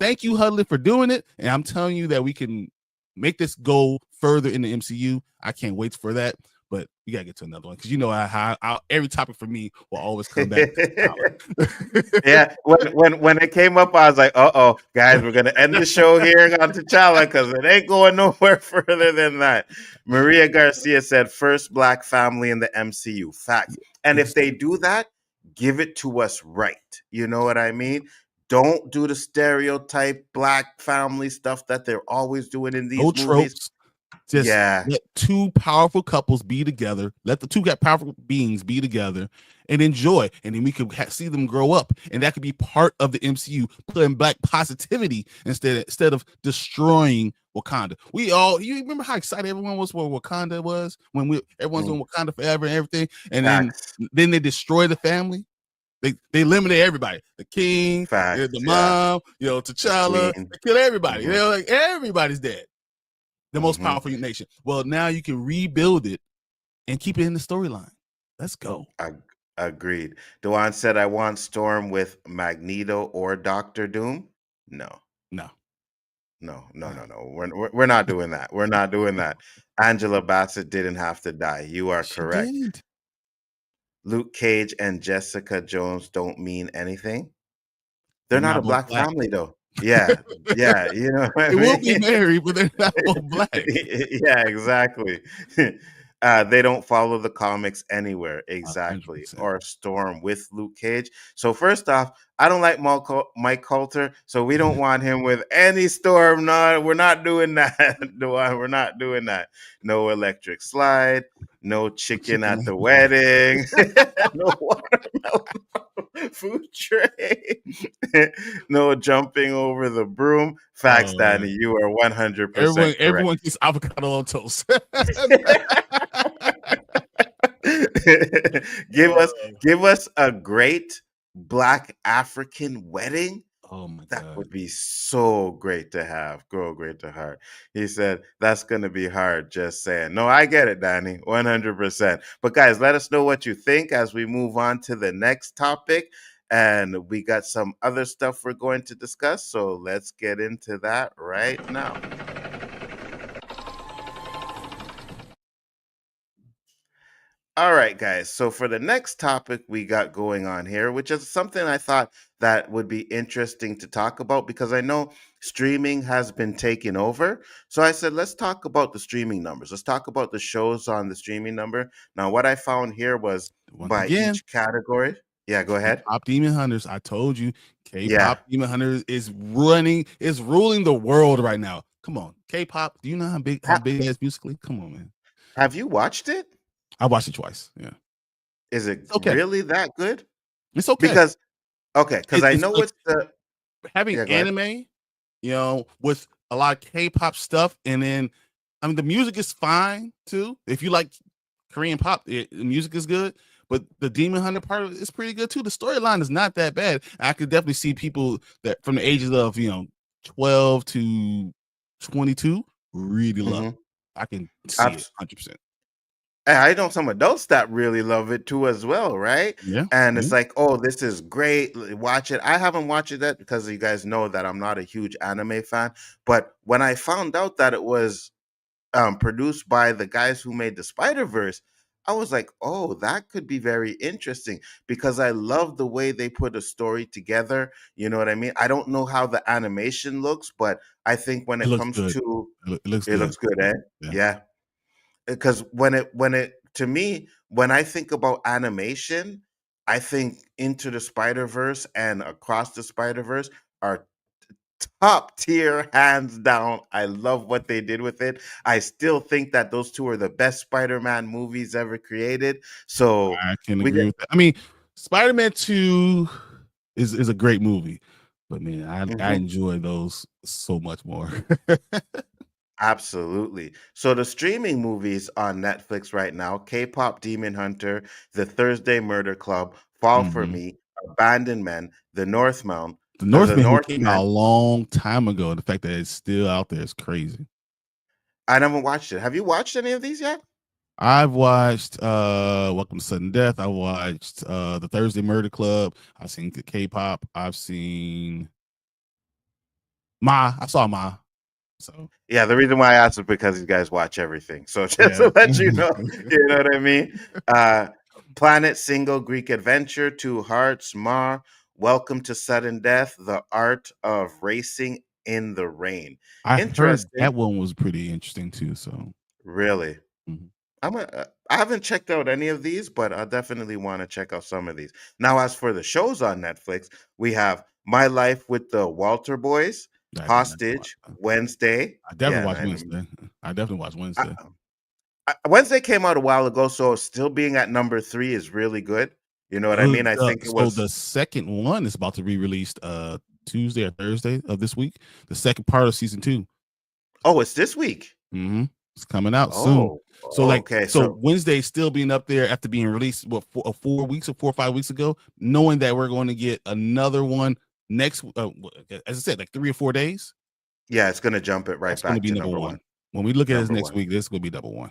Thank you, Hudley, for doing it. And I'm telling you that we can make this go further in the MCU. I can't wait for that. But you gotta get to another one because you know how every topic for me will always come back to yeah, when it came up, I was like, "Uh-oh, guys, we're gonna end the show here on T'Challa because it ain't going nowhere further than that." Maria Garcia said, "First black family in the MCU." Facts. And if they do that, give it to us right. You know what I mean? Don't do the stereotype black family stuff that they're always doing in these movies. Tropes. Just let two powerful couples be together. Let the two powerful beings be together and enjoy. And then we could see them grow up. And that could be part of the MCU, putting black positivity instead of destroying Wakanda. You remember how excited everyone was for Wakanda was when everyone's doing Wakanda forever and everything. And then they destroy the family. They eliminate everybody. The king, the mom, T'Challa. They kill everybody. They're like, everybody's dead. The most powerful nation. Well, now you can rebuild it and keep it in the storyline. Let's go. Agreed. Dewan said, "I want Storm with Magneto or Doctor Doom." No. We're not doing that. We're not doing that. Angela Bassett didn't have to die. You are correct. Didn't. Luke Cage and Jessica Jones don't mean anything. They're not a black family, though. Yeah, you know what I mean? will be married, but they're not both black. Yeah, exactly. They don't follow the comics anywhere, exactly. 100%. Or Storm with Luke Cage. So first off, I don't like Mike Coulter, so we don't want him with any Storm. No, we're not doing that. We're not doing that. No electric slide. No chicken at the wedding. No watermelon food tray. No jumping over the broom. Facts, Danny. You are 100% correct. Everyone gets avocado on toast. Give us a great black African wedding. Oh my God. That would be so great to have. Great to heart. He said, that's going to be hard, just saying. No, I get it, Danny, 100%. But guys, let us know what you think as we move on to the next topic. And we got some other stuff we're going to discuss. So let's get into that right now. All right, guys. So for the next topic we got going on here, which is something I thought that would be interesting to talk about because I know streaming has been taken over. So I said, let's talk about the streaming numbers. Let's talk about the shows on the streaming number. Now, what I found here was each category. Yeah, go ahead. K-pop Demon Hunters. I told you, K-pop Demon Hunters is ruling the world right now. Come on, K-pop. Do you know how big it is musically? Come on, man. Have you watched it? I watched it twice. Yeah. Is it really that good? It's okay. Because I know it's the having anime, with a lot of K-pop stuff, and then the music is fine too. If you like Korean pop, the music is good, but the Demon Hunter part of it is pretty good too. The storyline is not that bad. I could definitely see people that from the ages of 12 to 22 really love Mhm. it. I can see it Abs 100%. And I know some adults that really love it too as well, right? Yeah, And yeah. it's like, oh, this is great. Watch it. I haven't watched it yet because you guys know that I'm not a huge anime fan. But when I found out that it was produced by the guys who made the Spider Verse, I was like, oh, that could be very interesting because I love the way they put a story together. You know what I mean? I don't know how the animation looks, but I think when It it looks comes good. to It looks it good. looks good, eh? Yeah. Yeah, because when it to me, when I think about animation, I think Into the Spider Verse and Across the Spider Verse are top tier, hands down. I love what they did with it. I still think that those two are the best Spider-Man movies ever created. So I can we agree get with that. I mean, Spider-Man 2 is a great movie, but man, I Mhm. enjoy those so much more. Absolutely. So the streaming movies on Netflix right now: K-pop Demon Hunter, The Thursday Murder Club, Fall for Mhm. Me, Abandonment, The The Northman, who came out Northman. a long time ago, the fact that it's still out there is crazy. I never watched it. Have you watched any of these yet? I've watched Welcome to Sudden Death. I watched The Thursday Murder Club. I've seen the K-pop. I've seen Ma. I saw Ma. So Yeah, the reason why I asked is because you guys watch everything. So just yeah. to let you know what I mean? Uh Planet Single, Greek Adventure, Two Hearts, Ma, Welcome to Sudden Death, The Art of Racing in the Rain. I heard Interesting. that one was pretty interesting too. So Really. mhm. I haven't checked out any of these, but I definitely want to check out some of these. Now, as for the shows on Netflix, we have My Life with the Walter Boys, I did not watch Hostage, that. Wednesday. I definitely Yeah, watched Wednesday. I definitely watched I, Wednesday. Wednesday came out a while ago, so still being at number 3 is really good. You know what I mean? I think it So was. the second one is about to be released Tuesday or Thursday of this week. The second part of season 2. Oh, it's this week. Mm-hmm. It's coming out soon. Oh, So like, okay. so So Wednesday still being up there after being released 4 weeks or 4 or 5 weeks ago, knowing that we're going to get another one next. As I said, like 3 or 4 days. yeah, it's gonna jump it right That's going to back be to number number 1. one. When we look at this Number next 1. week, this is going to be number one.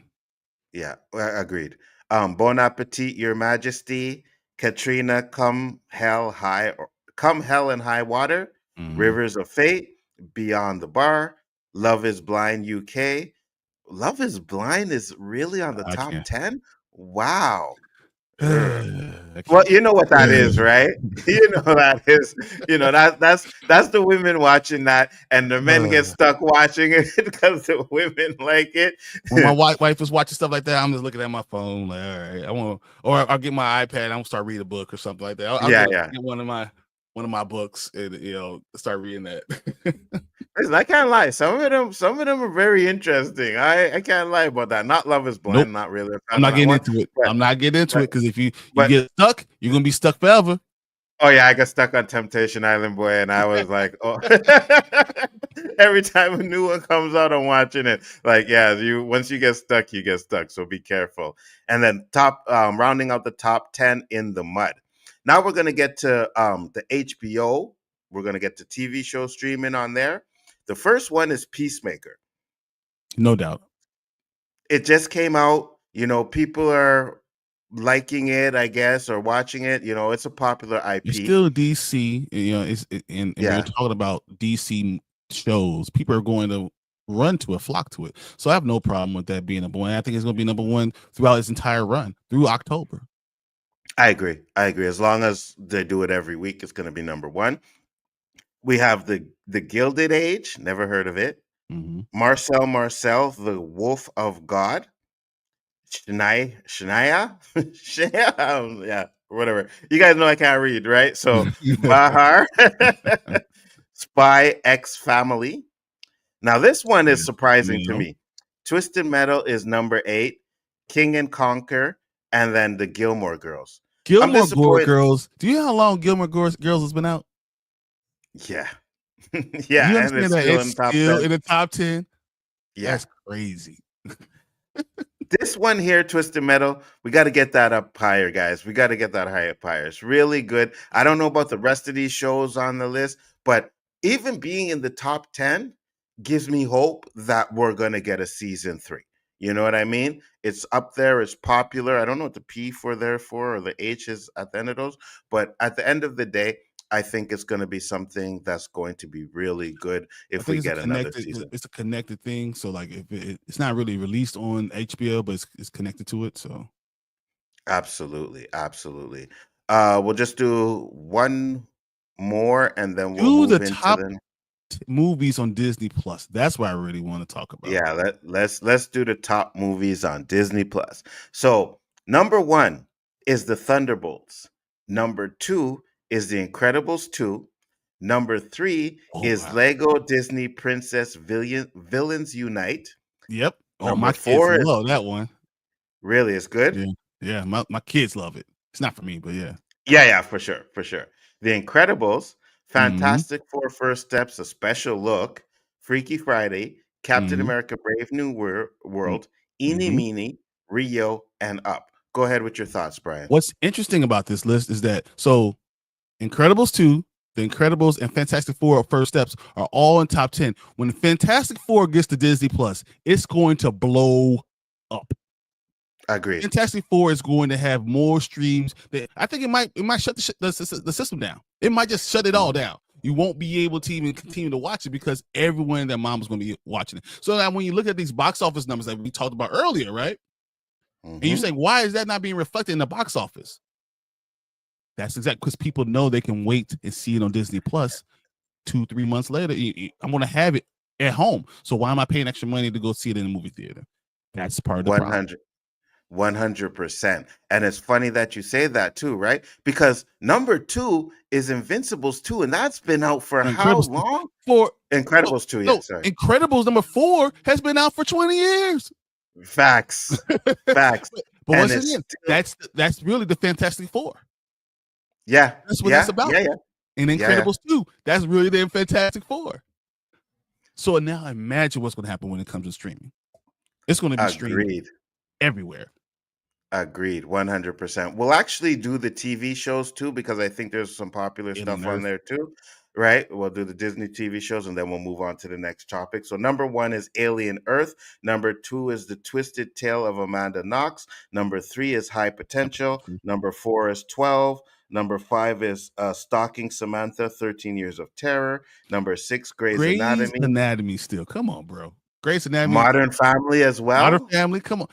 Yeah, agreed. Bon appetit, Your Majesty, Katrina, Come Hell and High Water, Mhm. Rivers of Fate, Beyond the Bar, Love is Blind UK. Love is Blind is really on the I top can't. 10? Wow. Ugh. I Well, can't. you know what that is, right? You know that is, that's the women watching that, and the men get Uh, stuck watching it because the women like it. when my wife is watching stuff like that, I'm just looking at my phone, like, all right, I want, or I'll get my iPad, I'm gonna start reading a book or something like that. I'll Yeah, get yeah. one of my books and start reading that. Listen, I can't lie. Some of them are very interesting. I can't lie about that. Not Love is Nope, Blind. Not really a I'm fan of not that getting one. into it. But I'm not getting into it but because if you but get stuck, you're gonna be stuck forever. oh yeah, I got stuck on Temptation Island, boy, and I was like, oh. Every time a new one comes out, I'm watching it. Like, yeah, you once you get stuck, you get stuck. So be careful. And then rounding out the top 10 in the mud. Now we're gonna get to the HBO. We're gonna get to TV show streaming on there. The first one is Peacemaker. No doubt. It just came out. People are liking it, I guess, or watching it. It's a popular It's IP. still DC. And when you're Yeah, talking about DC shows, people are going to run to it, flock to it. So I have no problem with that being number one. I think it's going to be number one throughout its entire run through October. I agree. I agree. As long as they do it every week, it's going to be number one. We have the Gilded Age. Never heard of it. Mm-hmm. Marcel, the Wolf of God. Shania, Shania, yeah, whatever. You guys know I can't read, right? So Bahar, Spy X Family. Now this one is surprising to me. Twisted Metal is number 8, King and Conquer, and then the Gilmore Girls. I'm Gilmore disappointed. Girls. Do you know how long Gilmore Girls has been out? Yeah, Do you yeah, and understand it's that still it's in top still 10. in the top 10? Yeah, That's crazy. this one here, Twisted Metal, we got to get that up higher, guys. We got to get that higher up higher. It's really good. I don't know about the rest of these shows on the list, but even being in the top 10 gives me hope that we're going to get a season 3. You know what I mean? It's up there, it's popular. I don't know what the P for there for or the H is at the end of those, but at the end of the day, I think it's going to be something that's going to be really good I if think we get another season. it's a connected thing. So like if it's not really released on HBO, but it's connected to it. So Absolutely, absolutely. We'll just do one more and then we'll do the move into top the movies on Disney Plus. That's what I really want to talk about. yeah, let's do the top movies on Disney Plus. So, number 1 is The Thunderbolts. Number 2 is The Incredibles 2. Number 3 Oh is wow. Lego Disney Princess Villains Unite. Yep. Oh, Number my kids 4 is love that one. really it's good. Yeah. Yeah. My kids love it. It's not for me, but yeah. Yeah, yeah, for sure, for sure. The Incredibles, Mm-hmm. Fantastic Four First Steps, A Special Look, Freaky Friday, Captain Mm-hmm. America Brave New World, Eeny Mm-hmm. Meeny, Rio, and Up. Go ahead with your thoughts, Brian. What's interesting about this list is that Incredibles 2, The Incredibles, and Fantastic Four First Steps are all in top 10. When Fantastic Four gets to Disney Plus, it's going to blow up. Agreed. Fantastic Four is going to have more streams. I think it might shut the system down. It might just shut it all down. You won't be able to even continue to watch it because everyone and their mom is going to be watching it. So now when you look at these box office numbers that we talked about earlier, right? And you say, why is that not being reflected in the box office? That's exactly because people know they can wait and see it on Disney Plus 2-3 months later. I'm going to have it at home. So why am I paying extra money to go see it in the movie theater? That's part of the problem. 100%. And it's funny that you say that too, right? Because number 2 is Invincibles 2, and that's been out for how Incredibles long? for Incredibles 2, yeah, sorry. Incredibles number 4 has been out for 20 years. Facts. Facts. But once again, that's really the Fantastic Four. Yeah. That's what that's about. Yeah, yeah. And Incredibles 2, that's really the Fantastic Four. So now imagine what's going to happen when it comes to streaming. It's going to be streamed everywhere. Agreed, 100%. We'll actually do the TV shows too because I think there's some popular stuff on there too, right? We'll do the Disney TV shows and then we'll move on to the next topic. So number 1 is Alien Earth. Number 2 is The Twisted Tale of Amanda Knox. Number 3 is High Potential. Number 4 is 12. Number 5 is Stalking Samantha, 13 Years of Terror. Number 6, Grey's Anatomy. Anatomy still. Come on, bro. Grey's Anatomy. Modern Family as well. Modern Family, come on.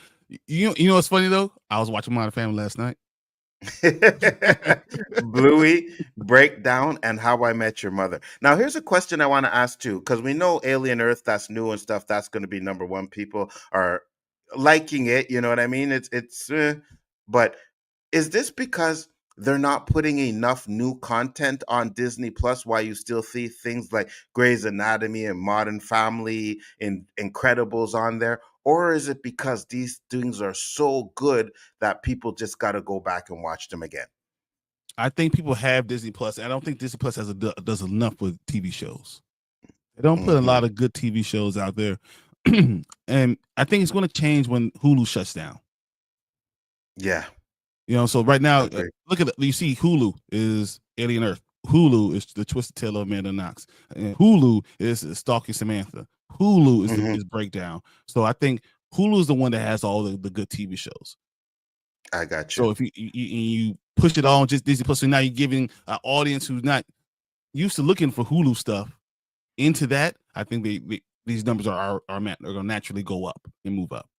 You know what's funny though? I was watching Modern Family last night. Bluey, Breakdown, and How I Met Your Mother. Now, here's a question I want to ask too, because we know Alien Earth, that's new and stuff. That's going to be number 1. People are liking it. You know what I mean? But is this because they're not putting enough new content on Disney Plus while you still see things like Grey's Anatomy and Modern Family and Incredibles on there? Or is it because these things are so good that people just got to go back and watch them again? I think people have Disney Plus. I don't think Disney Plus does enough with TV shows. They don't put a lot of good TV shows out there. And I think it's going to change when Hulu shuts down. Yeah. You know, so right now, look at you see Hulu is Alien Earth. Hulu is The Twisted Tale of Amanda Knox. And Hulu is Stalking Samantha. Hulu is Breakdown. So I think Hulu is the one that has all the good TV shows. I got you. So if you push it all on just Disney Plus, so now you're giving an audience who's not used to looking for Hulu stuff into that. I think these numbers are going to naturally go up and move up.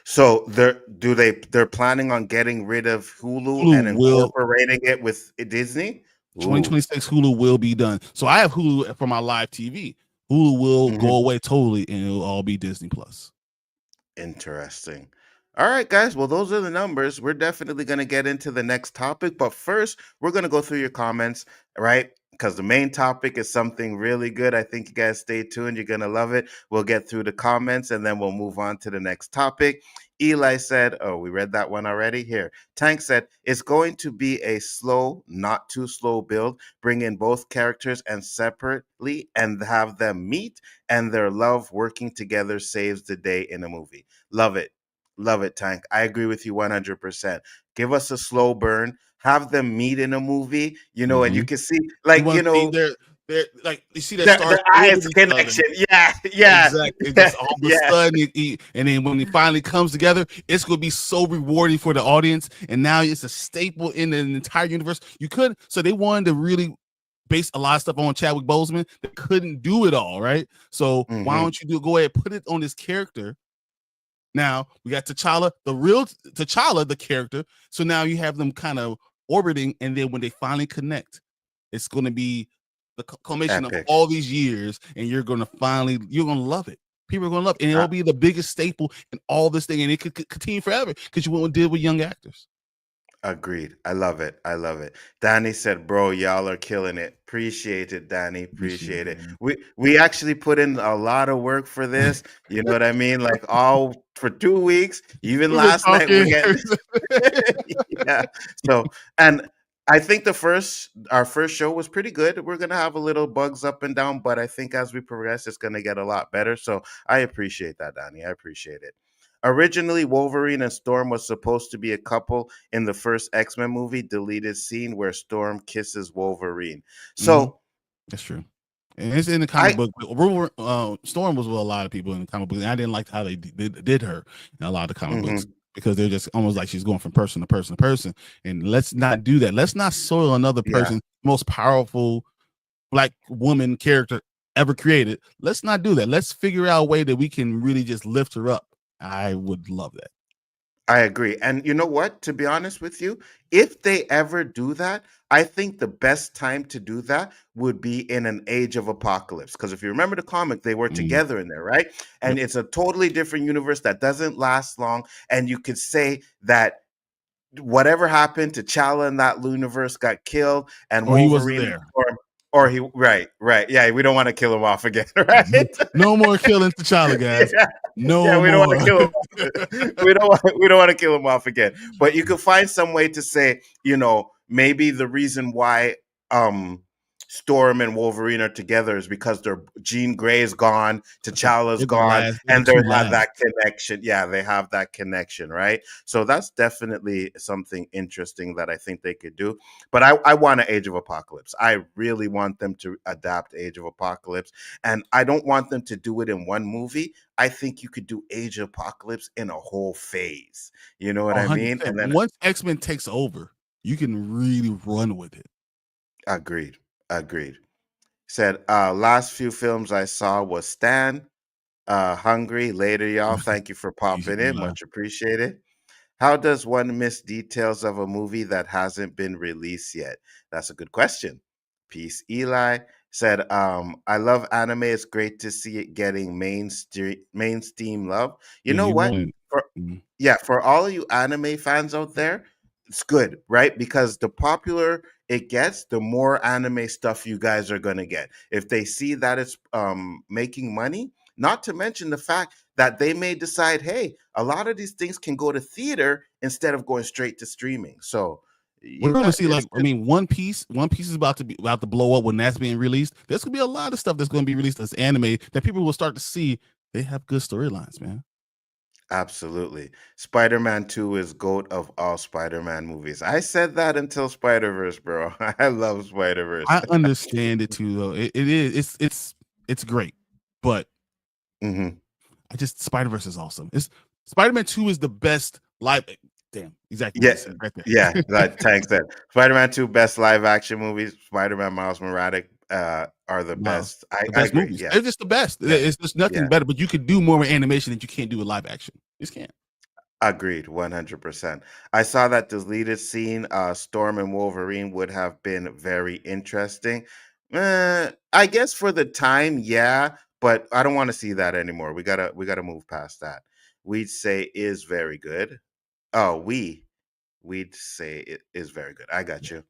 So they're planning on getting rid of Hulu and incorporating it with Disney? 2026 Hulu will be done. So I have Hulu for my live TV. Hulu will go away totally and it'll all be Disney Plus. Interesting. All right, guys. Well, those are the numbers. We're definitely going to get into the next topic. But first, we're going to go through your comments, right? Because the main topic is something really good. I think you guys stay tuned. You're going to love it. We'll get through the comments and then we'll move on to the next topic. Eli said, oh, we read that one already. Here. Tank said, it's going to be a slow, not too slow build. Bring in both characters and separately and have them meet, and their love working together saves the day in a movie. Love it. Love it, Tank. I agree with you 100%. Give us a slow burn. Have them meet in a movie, and you can see, like, they're like you see that stars The orbit eyes each other. connection. Yeah, yeah, Exactly. It's yeah, just all of a yeah. sudden, and then when it finally comes together, it's going to be so rewarding for the audience. And now it's a staple in the entire universe. So they wanted to really base a lot of stuff on Chadwick Boseman. They couldn't do it all, right? So why Mm-hmm. don't you go ahead and put it on this character? Now we got T'Challa, the real T'Challa, the character. So now you have them kind of orbiting, and then when they finally connect, it's going to be the culmination of Epic. all these years, and you're going to love it. People are going to love it, and it'll be the biggest staple in all this thing, and it could continue forever because you won't deal with young actors. Agreed. I love it. I love it. Danny said, "Bro, y'all are killing it. Appreciate it, Danny. Appreciate it. We actually put in a lot of work for this. You know what I mean? Like all for 2 weeks. Even We've been last night we're talking. getting yeah. So and I think our first show was pretty good. We're gonna have a little bugs up and down, but I think as we progress, it's gonna get a lot better. So I appreciate that, Danny. I appreciate it. Originally, Wolverine and Storm was supposed to be a couple in the first X-Men movie. Deleted scene where Storm kisses Wolverine. So That's true. And it's in the comic book. Storm was with a lot of people in the comic book. And I didn't like how they did her in a lot of the comic books because they're just almost like she's going from person to person to person. And let's not do that. Let's not soil another person's most powerful Black woman character ever created. Let's not do that. Let's figure out a way that we can really just lift her up. I would love that. I agree. And you know what? To be honest with you, if they ever do that, I think the best time to do that would be in an age of apocalypse. Because if you remember the comic, they were together in there, right? And it's a totally different universe that doesn't last long. And you could say that whatever happened to T'Challa in that universe got killed, and Or he wasn't Wolverine and there. Storm, or he right. Yeah, we don't want to kill him off again, right? No more killing T'Challa, guys. No we more. don't want to kill him off. We don't want to kill him off again. But you could find some way to say, maybe the reason why Storm and Wolverine are together is because their Jean Grey's gone, T'Challa's gone, and they have that connection. Yeah, they have that connection, right? So that's definitely something interesting that I think they could do. But I want an Age of Apocalypse. I really want them to adapt Age of Apocalypse, and I don't want them to do it in one movie. I think you could do Age of Apocalypse in a whole phase. You know what I mean? And then once X-Men takes over, you can really run with it. Agreed. Said last few films I saw was Stan, Hungry. Later, y'all. Thank you for popping in. Much appreciated. How does one miss details of a movie that hasn't been released yet? That's a good question. Peace. Eli said, I love anime. It's great to see it getting mainstream love. You know what? For all of you anime fans out there, it's good, right? Because the popular it gets, the more anime stuff you guys are going to get. If they see that it's making money, not to mention the fact that they may decide, hey, a lot of these things can go to theater instead of going straight to streaming. So we're going to see, One Piece is about to blow up when that's being released. There's going to be a lot of stuff that's going to be released as anime that people will start to see. They have good storylines, man. Absolutely. Spider-Man 2 is GOAT of all Spider-Man movies. I said that until Spider-Verse, bro. I love Spider-Verse. I understand it too, though. It's great, but Spider-Verse is awesome. Spider-Man 2 is the best live. Damn, exactly. Yeah, right there. Yeah. Like Tank said, Spider-Man 2 best live action movies. Spider-Man Miles Morales are the best. I agree. Movies. Yeah. They're just the best. Yeah. It's just nothing better. But you could do more with animation that you can't do with live action. You just can't. Agreed, 100%. I saw that deleted scene. Storm and Wolverine would have been very interesting. I guess for the time, yeah, but I don't want to see that anymore. We gotta move past that. We'd say is very good. Oh, we'd say it is very good. I got you.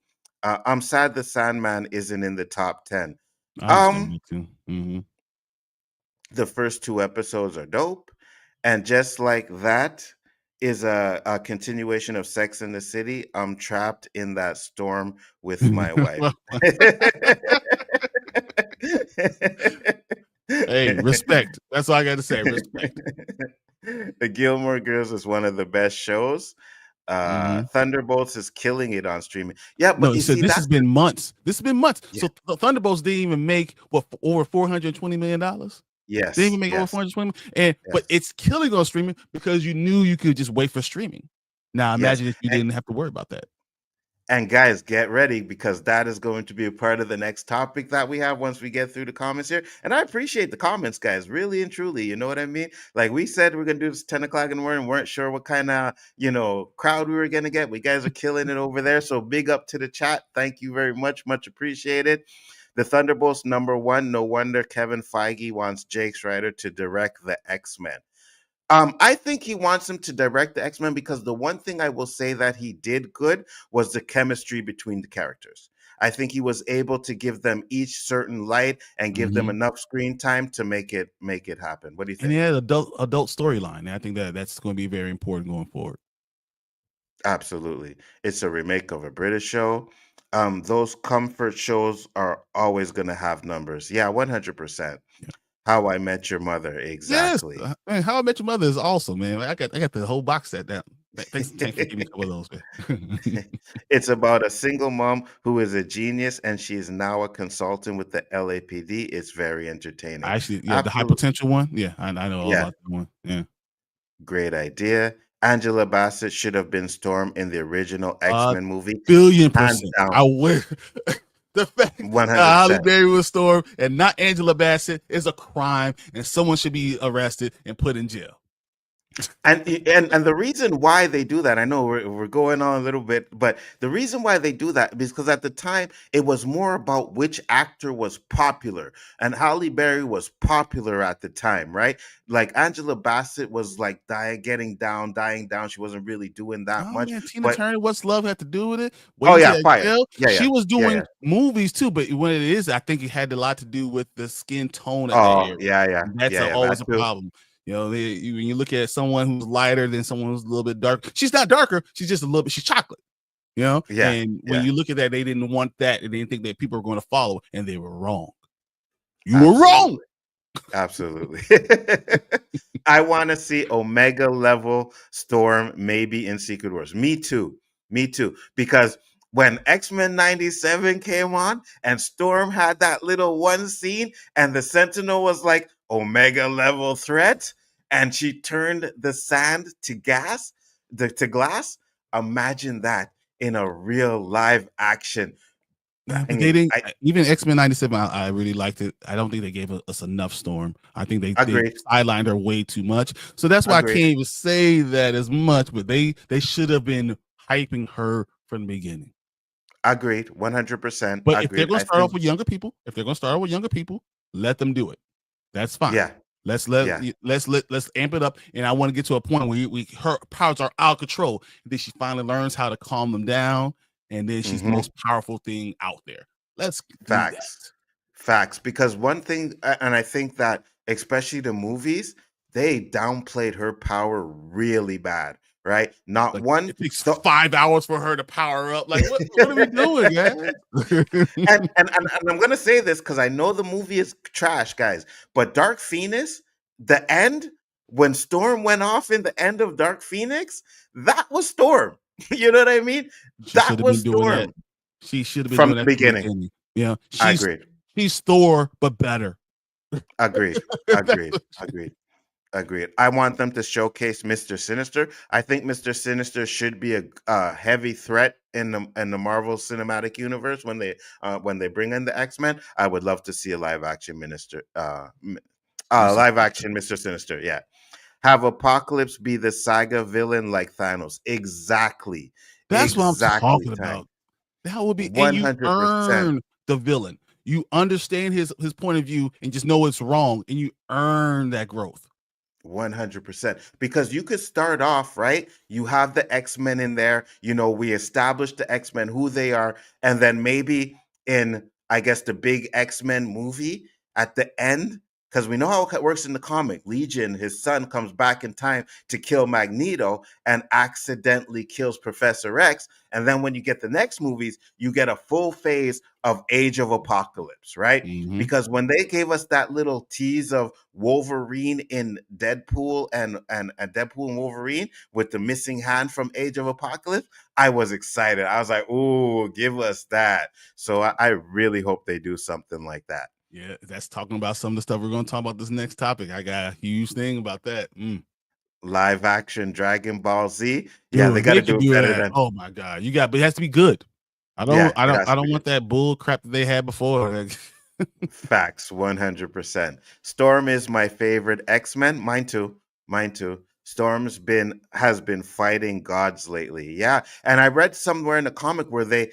I'm sad the Sandman isn't in the top 10. The first 2 episodes are dope, and just like that is a continuation of Sex in the City. I'm trapped in that storm with my wife. Hey, respect. That's all I got to say. Respect. The Gilmore Girls is one of the best shows. Mhm. Thunderbolts is killing it on streaming. Yeah, but No, you so see this has that's been months. This has been months. yeah, So Thunderbolts didn't even make what over $420 million. They didn't yes, even make over yes, 420 and but yes, it's killing on streaming because you knew you could just wait for streaming. Now yes. imagine if you didn't have to worry about that. And guys, get ready because that is going to be a part of the next topic that we have once we get through the comments here. And I appreciate the comments, guys, really and truly. You know what I mean? Like we said, we're gonna do this 10 o'clock in the morning. Weren't sure what kind of crowd we were gonna get. We guys are killing it over there. So big up to the chat. Thank you very much, much appreciated. The Thunderbolts #1. No wonder Kevin Feige wants Jake Schreider to direct the X-Men. I think he wants him to direct the X-Men because the one thing I will say that he did good was the chemistry between the characters. I think he was able to give them each certain light and give them Mhm. enough screen time to make it happen. What do you And think? it had adult storyline. And I think that's going to be very important going forward. Absolutely. It's a remake of a British show. Those comfort shows are always going to have numbers. Yeah, 100%. Yeah. How I Met Your Mother. Yes, Exactly. man, How I Met Your Mother is awesome, man. Like, I got the whole box set down. Thanks to Tank for giving me a couple of those, man. It's about a single mom who is a genius and she is now a consultant with the LAPD. It's very entertaining. I actually, yeah, the high Absolutely. potential one. Yeah, I know all Yeah, about that one. Yeah, great idea. Angela Bassett should have been Storm in the original a X-Men movie. billion Hands percent. down, I wear the fact that Holly 100%. Berry was Storm and not Angela Bassett is a crime, and someone should be arrested and put in jail. And the reason why they do that, I know we're going on a little bit, but the reason why they do that is because at the time it was more about which actor was popular, and Halle Berry was popular at the time, right? Like Angela Bassett was like dying down. She wasn't really doing that Oh much, man, Tina but Turner, what's love had to do with it? oh Waiting to yeah, that fire, jail. yeah, yeah, She was yeah, yeah. doing movies too, but when it is, I think it had a lot to do with the skin tone of that Oh era. yeah, yeah, And that's yeah, yeah. That always a too. problem. When you look at someone who's lighter than someone who's a little bit darker, she's not darker. She's just a little bit. She's chocolate. Yeah, And when yeah, you look at that, they didn't want that, and they didn't think that people were going to follow, and they were wrong. You were wrong. absolutely. Absolutely. I want to see Omega level Storm maybe in Secret Wars. Me too. Me too. Because when X-Men 97 came on and Storm had that little one scene and the Sentinel was like Omega level threat and she turned the sand to to glass, imagine that in a real live action. Yeah, I but they mean, didn't. I Even X-Men '97, I really liked it. I don't think they gave us enough Storm. I think they agreed. sidelined her way too much. So that's why I Agreed. can't even say that as much. But they should have been hyping her from the beginning. Agreed. 100% But if they're agreed. going I to start think off with younger people, let them do it. That's fine. yeah. Yeah. Let's amp it up. And I want to get to a point where her powers are out of control. Then she finally learns how to calm them down, and then she's the Mhm. most powerful thing out there. Let's do that. Facts. Facts. Because one thing, and I think that especially the movies, they downplayed her power really bad, right? Not Like one. it takes The, 5 hours for her to power up. Like what are we doing, guys? and I'm gonna say this because I know the movie is trash, guys. But Dark Phoenix, the end when Storm went off in the end of Dark Phoenix, that was Storm. You know what I mean? She That should have was been doing that. Storm She should have been from doing the that from the beginning. beginning. Yeah, I agreed. she's Thor, but better. Agreed. Agreed. Agreed. Agreed. I want them to showcase Mr. Sinister. I think Mr. Sinister should be a heavy threat in the Marvel Cinematic Universe when they bring in the X-Men. I would love to see a live action Mr. Sinister. Yeah. Have Apocalypse be the saga villain like Thanos. Exactly. That's what I'm Exactly, talking Tank. about. That would be, and you 100%. earn the villain. You understand his point of view and just know it's wrong, and you earn that growth. 100%. Because you could start off, right? You have the X-Men in there. We established the X-Men, who they are. And then maybe in, I guess, the big X-Men movie at the end, because we know how it works in the comic. Legion, his son, comes back in time to kill Magneto and accidentally kills Professor X. And then when you get the next movies, you get a full phase of Age of Apocalypse, right? Mm-hmm. Because when they gave us that little tease of Wolverine in Deadpool and Deadpool and Wolverine with the missing hand from Age of Apocalypse, I was excited. I was like, "Ooh, give us that!" So I really hope they do something like that. Yeah, that's talking about some of the stuff we're going to talk about this next topic. I got a huge thing about that. Live action Dragon Ball Z. Yeah, Dude, they if got to they could do it do better that, than. oh my god, but it has to be good. I don't, Yeah, I it don't, has I to don't be want that bull crap that they had before. facts. 100%. Storm is my favorite X-Men. Mine too. Mine too. Storm's has been fighting gods lately. Yeah, and I read somewhere in the comic where they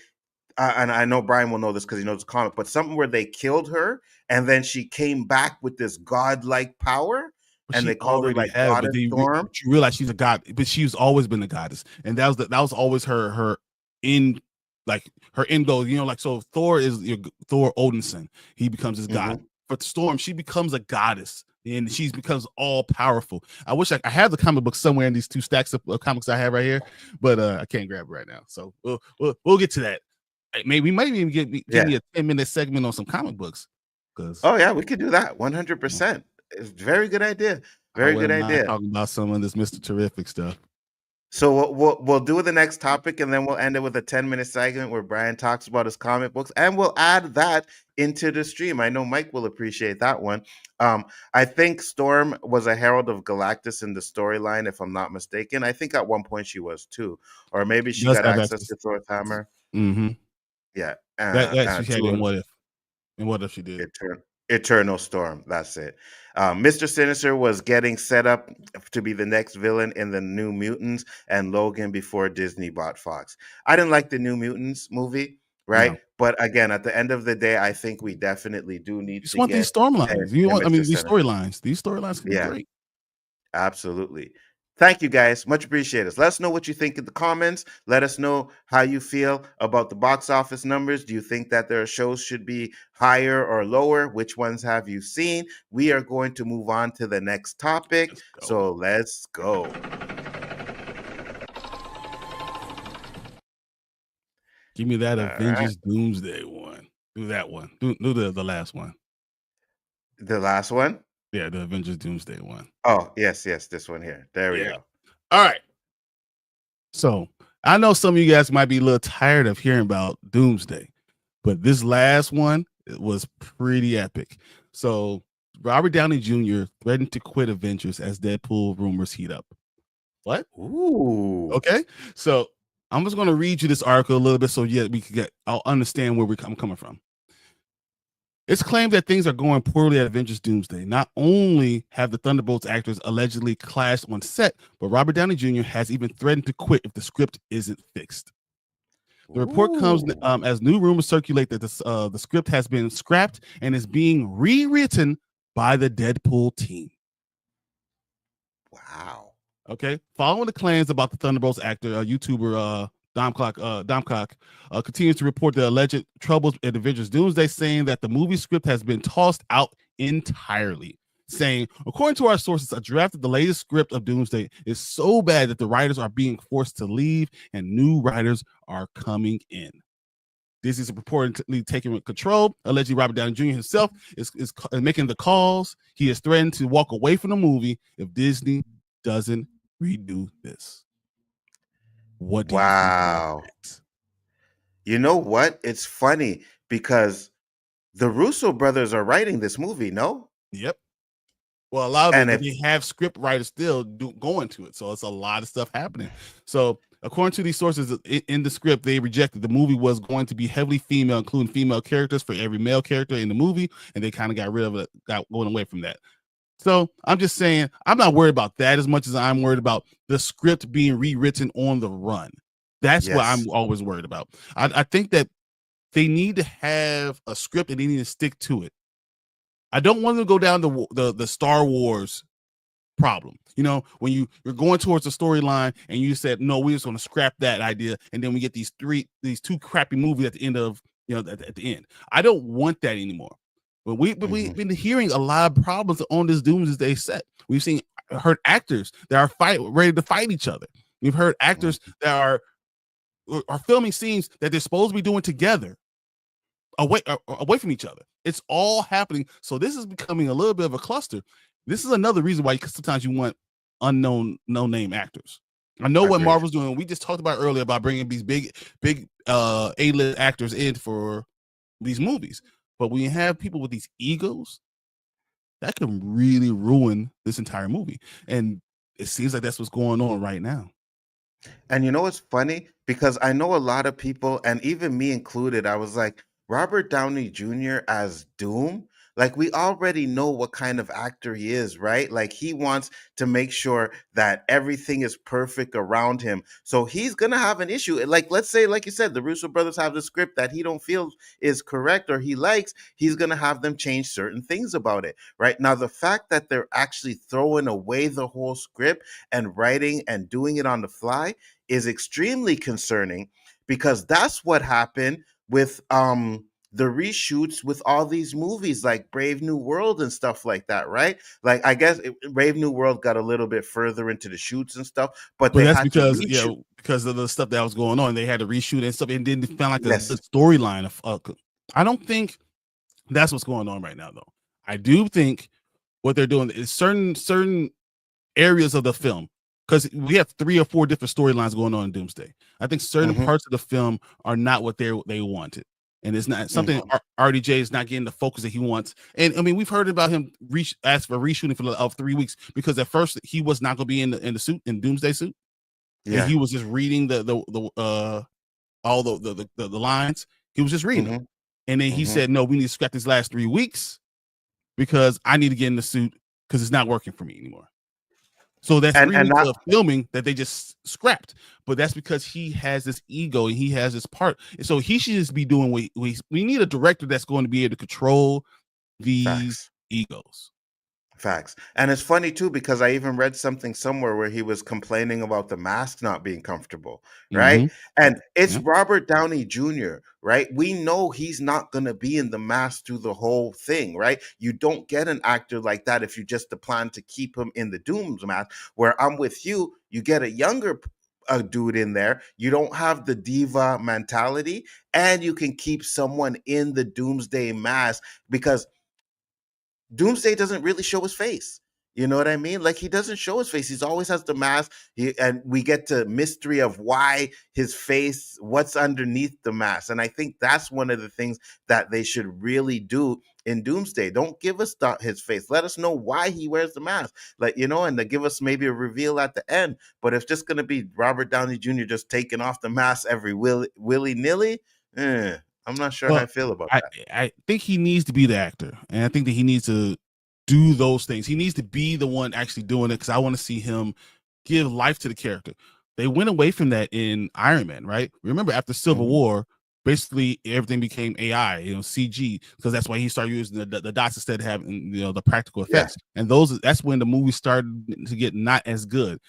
and I know Brian will know this because he knows the comic, but something where they killed her and then she came back with this godlike power, But and she they called her already like had, Goddess Storm. but you realize she's a god, but she's always been a goddess, and that was always her in like her end goal. Like so Thor is your Thor Odinson, he becomes his god. Mhm. But Storm, she becomes a goddess, and she becomes all powerful. I wish I have the comic book somewhere in these two stacks of comics I have right here, but I can't grab it right now. So we'll get to that. Maybe we might even give Yeah. me a 10-minute segment on some comic books because Oh yeah, we could do that. 100%. It's very good idea. I Very good wouldn't mind idea. talking about some of this Mr. Terrific stuff. So we'll do the next topic, and then we'll end it with a 10-minute segment where Brian talks about his comic books, and we'll add that into the stream. I know Mike will appreciate that one. I think Storm was a herald of Galactus in the storyline, if I'm not mistaken. I think at one point she was too, or maybe She she does got have access access. to Thor's hammer. Mm-hmm. Yeah, That she had to in What If, and What If she did. Eternal Storm. That's it. Mr. Sinister was getting set up to be the next villain in the New Mutants and Logan before Disney bought Fox. I didn't like the New Mutants movie, right? No, But again, at the end of the day, I think we definitely do you need just to want these get storylines. Mr. These Sinister. storylines. These storylines can be Yeah, great. absolutely. Thank you guys. Much appreciated. Let us know what you think in the comments. Let us know how you feel about the box office numbers. Do you think that their shows should be higher or lower? Which ones have you seen? We are going to move on to the next topic. Let's go. So let's go. Give me that All right. Avengers Doomsday one. Do that one. Do the last one. The last one. Yeah, the Avengers Doomsday one. Oh, yes, this one here. There we Yeah. go. All right. So I know some of you guys might be a little tired of hearing about Doomsday, but this last one was pretty epic. So Robert Downey Jr. threatened to quit Avengers as Deadpool rumors heat up. What? Ooh. Okay. So I'm just going to read you this article a little bit so I'll understand where I'm coming from. It's claimed that things are going poorly at Avengers Doomsday. Not only have the Thunderbolts actors allegedly clashed on set, but Robert Downey Jr. has even threatened to quit if the script isn't fixed. The report comes Ooh. as new rumors circulate that the script has been scrapped and is being rewritten by the Deadpool team. Wow. Okay. Following the claims about the Thunderbolts actor, YouTuber Domcock continues to report the alleged troubles at Avengers Doomsday, saying that the movie script has been tossed out entirely. Saying, according to our sources, a draft of the latest script of Doomsday is so bad that the writers are being forced to leave and new writers are coming in. Disney is reportedly taking control. Allegedly, Robert Downey Jr. himself is making the calls. He has threatened to walk away from the movie if Disney doesn't redo this. What do you think about that? You know what? It's funny because the Russo brothers are writing this movie, no? Yep. Well, a lot of it, And but if they have script writers still going to it. So it's a lot of stuff happening. So according to these sources in the script, they rejected the movie was going to be heavily female, including female characters for every male character in the movie. And they kind of got rid of it, got going away from that. So I'm just saying, I'm not worried about that as much as I'm worried about the script being rewritten on the run. That's what I'm always worried about. I think that they need to have a script and they need to stick to it. I don't want to go down the Star Wars problem. You know, when you're going towards the storyline and you said, no, we're just going to scrap that idea. And then we get these two crappy movies at the end of, at the end. I don't want that anymore. But we've been hearing a lot of problems on this Doomsday set. We've heard actors that are ready to fight each other. We've heard actors that are filming scenes that they're supposed to be doing together, away from each other. It's all happening. So this is becoming a little bit of a cluster. This is another reason why sometimes you want unknown, no-name actors. I know what Marvel's doing. We just talked about earlier about bringing these big A-list actors in for these movies. But when you have people with these egos, that can really ruin this entire movie. And it seems like that's what's going on right now. And you know what's funny? Because I know a lot of people, and even me included, I was like, Robert Downey Jr. as Doom? Like, we already know what kind of actor he is, right? Like, he wants to make sure that everything is perfect around him. So he's going to have an issue. Like, let's say, like you said, the Russo brothers have the script that he don't feel is correct or he likes. He's going to have them change certain things about it, right? Now, the fact that they're actually throwing away the whole script and writing and doing it on the fly is extremely concerning, because that's what happened with the reshoots with all these movies like Brave New World and stuff like that, right? Like, I guess Brave New World got a little bit further into the shoots and stuff, but they that's had because to because of the stuff that was going on, they had to reshoot and stuff. It didn't feel like the yes. storyline of. I don't think that's what's going on right now, though. I do think what they're doing is certain areas of the film, because we have 3 or 4 different storylines going on in Doomsday. I think certain parts of the film are not what they wanted, and it's not something. RDJ is not getting the focus that he wants. And I mean, we've heard about him ask for reshooting for 3 weeks, because at first he was not going to be in the suit, in Doomsday suit. Yeah, and he was just reading all the lines. He was just reading them, and then he said, "No, we need to scrap these last 3 weeks because I need to get in the suit because it's not working for me anymore." So that's 3 weeks of filming that they just scrapped. But that's because he has this ego and he has this part. And so he should just be doing what we need a director that's going to be able to control these egos. Facts. And it's funny too, because I even read something somewhere where he was complaining about the mask not being comfortable, right? And it's Robert Downey Jr., right? We know he's not going to be in the mask through the whole thing, right? You don't get an actor like that if you just plan to keep him in the Doom's mask. Where I'm with you, you get a younger dude in there. You don't have the diva mentality, and you can keep someone in the Doomsday mask, because Doomsday doesn't really show his face. You know what I mean? Like, he doesn't show his face. He's always has the mask. And we get to mystery of why his face, what's underneath the mask. And I think that's one of the things that they should really do in Doomsday. Don't give us his face. Let us know why he wears the mask. Like, you know, and to give us maybe a reveal at the end. But if it's just going to be Robert Downey Jr. just taking off the mask every willy-nilly, I'm not sure how I feel about that. I think he needs to be the actor, and I think that he needs to do those things. He needs to be the one actually doing it, because I want to see him give life to the character. They went away from that in Iron Man, right? Remember, after Civil War, basically everything became AI, CG, because that's why he started using the dots instead of having the practical effects. And that's when the movie started to get not as good.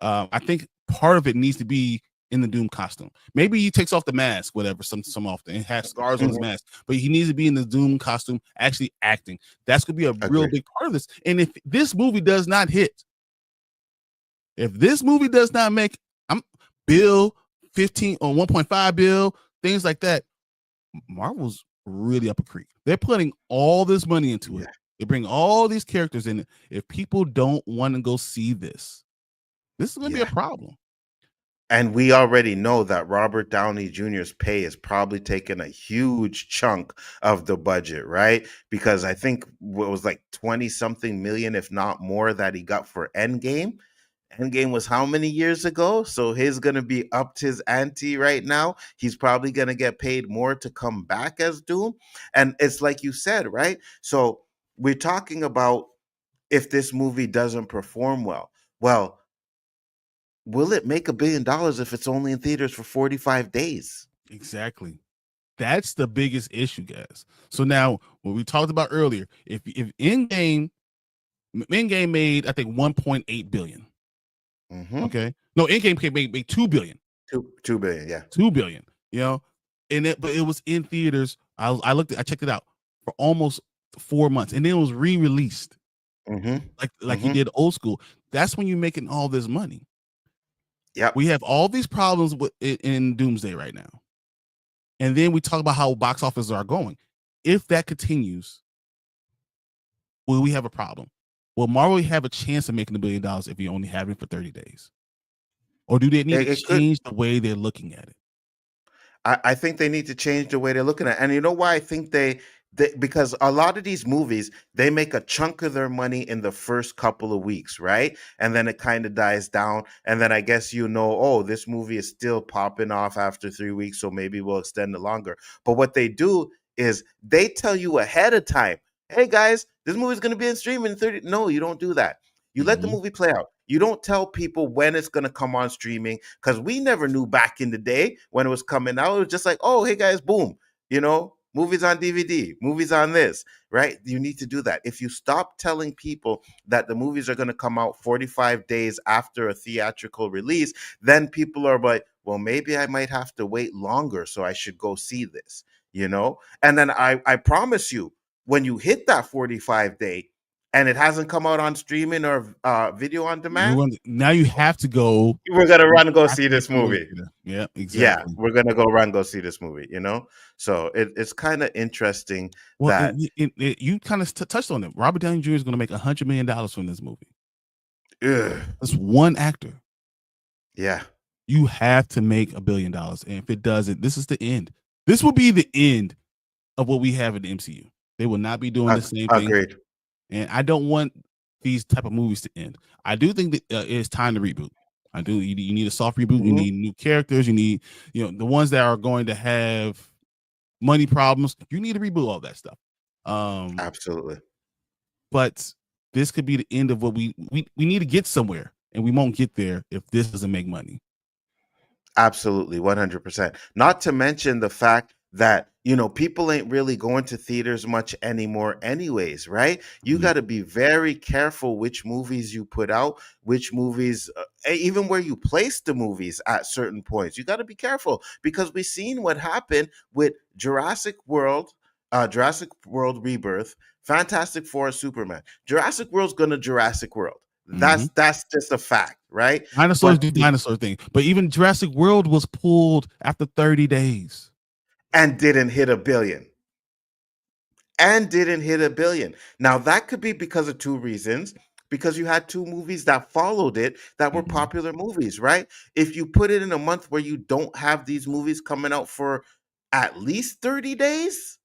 I think part of it needs to be in the Doom costume. Maybe he takes off the mask, whatever, some often, and has scars on his mask, but he needs to be in the Doom costume, actually acting. That's gonna be a real big part of this. And if this movie does not hit, if this movie does not make bill 15 or 1.5 bill, things like that, Marvel's really up a creek. They're putting all this money into it. They bring all these characters in it. If people don't want to go see this is gonna be a problem. And we already know that Robert Downey Jr.'s pay is probably taking a huge chunk of the budget, right? Because I think it was like 20-something million, if not more, that he got for Endgame. Endgame was how many years ago? So he's going to be upped his ante right now. He's probably going to get paid more to come back as Doom. And it's like you said, right? So we're talking about if this movie doesn't perform well. Well, will it make $1 billion if it's only in theaters for 45 days? Exactly. That's the biggest issue, guys. So now, what we talked about earlier, if Endgame made, I think, 1.8 billion. Okay. No, Endgame made 2 billion. 2 billion, yeah. 2 billion, but it was in theaters. I checked it out, for almost 4 months, and then it was re-released like he Mm-hmm. did old school. That's when you're making all this money. Yep. We have all these problems in Doomsday right now, and then we talk about how box offices are going. If that continues, will we have a problem? Will Marvel have a chance of making $1 billion if you only have it for 30 days? Or do they need to It could. change the way they're looking at it? I think they need to change the way they're looking at it. And you know why I think they because a lot of these movies, they make a chunk of their money in the first couple of weeks, right? And then it kind of dies down. And then I guess oh, this movie is still popping off after 3 weeks, so maybe we'll extend it longer. But what they do is they tell you ahead of time, hey guys, this movie's gonna be in streaming in 30. No, you don't do that. You let the movie play out. You don't tell people when it's going to come on streaming, because we never knew back in the day when it was coming out. It was just like, oh, hey guys, boom, movies on DVD, movies on this, right? You need to do that. If you stop telling people that the movies are going to come out 45 days after a theatrical release, then people are like, well, maybe I might have to wait longer, so I should go see this, And then I promise you, when you hit that 45 day, and it hasn't come out on streaming or video on demand, now you have to go. We're gonna run and go see this movie. Yeah, exactly. Yeah, we're gonna go run go see this movie. So it's kind of interesting that you kind of touched on it. Robert Downey Jr. is going to make $100 million from this movie. That's one actor. Yeah, you have to make $1 billion, and if it doesn't, this is the end. This will be the end of what we have in the MCU. They will not be doing the same thing. Agreed. And I don't want these type of movies to end. I do think that it's time to reboot. I do. You need a soft reboot. You need new characters. You need, the ones that are going to have money problems. You need to reboot all that stuff. Absolutely. But this could be the end of what we need to get somewhere, and we won't get there if this doesn't make money. Absolutely, 100%. Not to mention the fact that people ain't really going to theaters much anymore anyways, right? You got to be very careful which movies you put out, which movies, even where you place the movies at certain points. You got to be careful, because we've seen what happened with Jurassic World Rebirth, Fantastic Four, Superman. Jurassic World's gonna Jurassic World. That's just a fact, right? Dinosaurs do dinosaur thing, but even Jurassic World was pulled after 30 days. And didn't hit $1 billion. Now, that could be because of two reasons. Because you had two movies that followed it that were popular movies, right? If you put it in a month where you don't have these movies coming out for at least 30 days,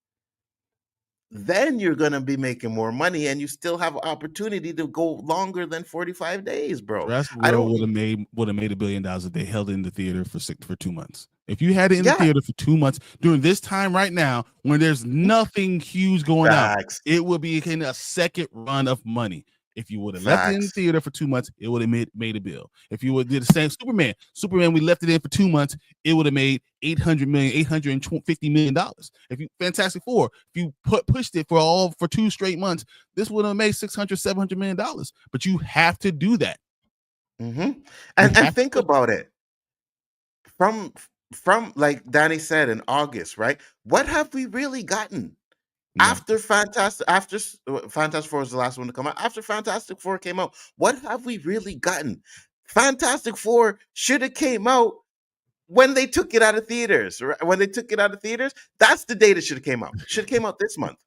then you're going to be making more money, and you still have an opportunity to go longer than 45 days, bro. Jurassic World would have made $1 billion if they held it in the theater for 2 months. If you had it in the theater for 2 months during this time right now, when there's nothing huge going on, it would be in a second run of money. If you would have left it in the theater for 2 months, it would have made a bill. If you would did the same Superman, we left it in for 2 months, it would have made $850 million. If you Fantastic Four, if you pushed it for 2 straight months, this would have made $600-700 million. But you have to do that. And think about it. From like Danny said, in August, right? What have we really gotten? After Fantastic Four was the last one to come out. After Fantastic Four came out, what have we really gotten? Fantastic Four should have came out when they took it out of theaters. Right? When they took it out of theaters, that's the date it should have came out. Should have came out this month,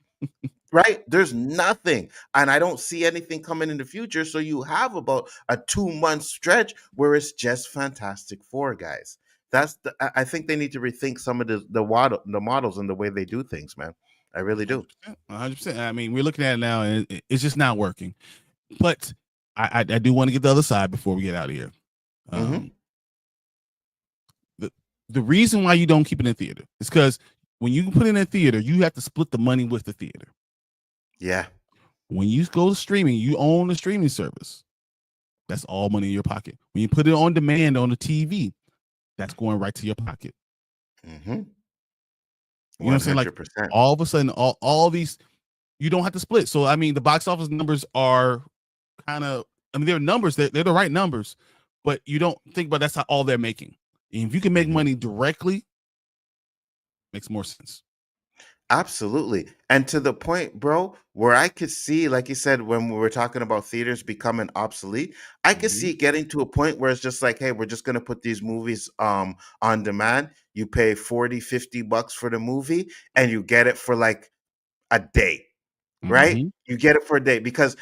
right? There's nothing, and I don't see anything coming in the future. So you have about a 2-month stretch where it's just Fantastic Four, guys. I think they need to rethink some of the models and the way they do things, man. I really do. 100%. I mean, we're looking at it now, and it's just not working. But I do want to get the other side before we get out of here. The reason why you don't keep it in theater is because when you put it in a theater, you have to split the money with the theater. Yeah. When you go to streaming, you own the streaming service. That's all money in your pocket. When you put it on demand on the TV, that's going right to your pocket. You know what I'm saying? Like, all of a sudden, all these, you don't have to split. So, I mean, the box office numbers are kind of, they're numbers, they're the right numbers, but you don't think about that's how all they're making. And if you can make money directly, makes more sense. Absolutely. And to the point, bro, where I could see, like you said, when we were talking about theaters becoming obsolete, I could Mhm. see it getting to a point where it's just like, hey, we're just gonna put these movies on demand. You pay 40, $50 for the movie and you get it for like a day, right? Mhm. You get it for a day because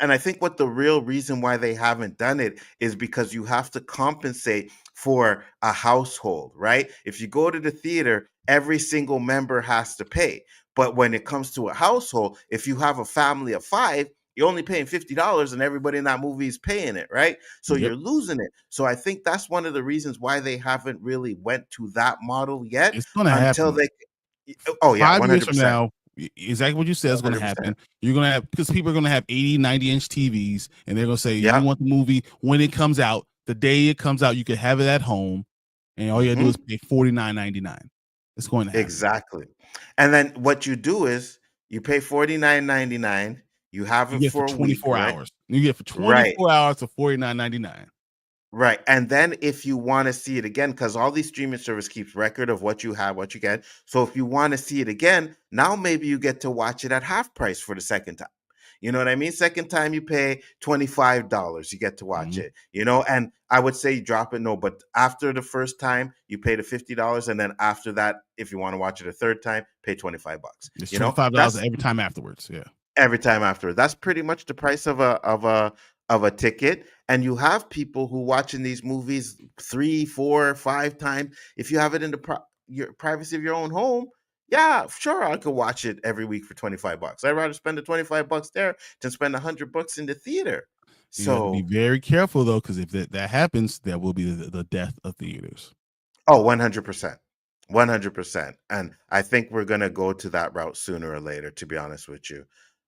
and I think what the real reason why they haven't done it is because you have to compensate for a household, right? If you go to the theater, every single member has to pay. But when it comes to a household, if you have a family of five, you're only paying $50 and everybody in that movie is paying it, right? So Yep. you're losing it. So I think that's one of the reasons why they haven't really went to that model yet It's gonna until happen. they oh yeah, 5 years from 100%. now, exactly what you said is going to 100%. happen. You're going to have, because people are going to have 80, 90-inch TVs, and they're going to say, you Yeah. want the movie when it comes out, the day it comes out, you can have it at home, and all you got to do is Mhm. pay $49.99. It's going to happen. Exactly. And then what you do is you pay 49.99, you have You it get it for for a week, 24 right? hours. You get it for Right. 24 hours for $49.99. Right. And then if you want to see it again, because all these streaming service keeps record of what you have, what you get. So if you want to see it again, now maybe you get to watch it at half price for the second time. You know what I mean? Second time you pay $25, you get to watch Mhm. it. You know, and I would say drop it no, but after the first time you pay the $50, and then after that, if you want to watch it a third time, pay $25. It's You know, $25 that's every time afterwards. Yeah. every time after. That's pretty much the price of a ticket. And you have people who watching these movies three, four, five times. If you have it in the your privacy of your own home, yeah, sure, I could watch it every week for $25. I'd rather spend the $25 there than spend $100 in the theater. You have to be So very careful, though, because if that happens, that will be the death of theaters. oh, 100%. 100%. And I think we're going to go to that route sooner or later, to be honest with you.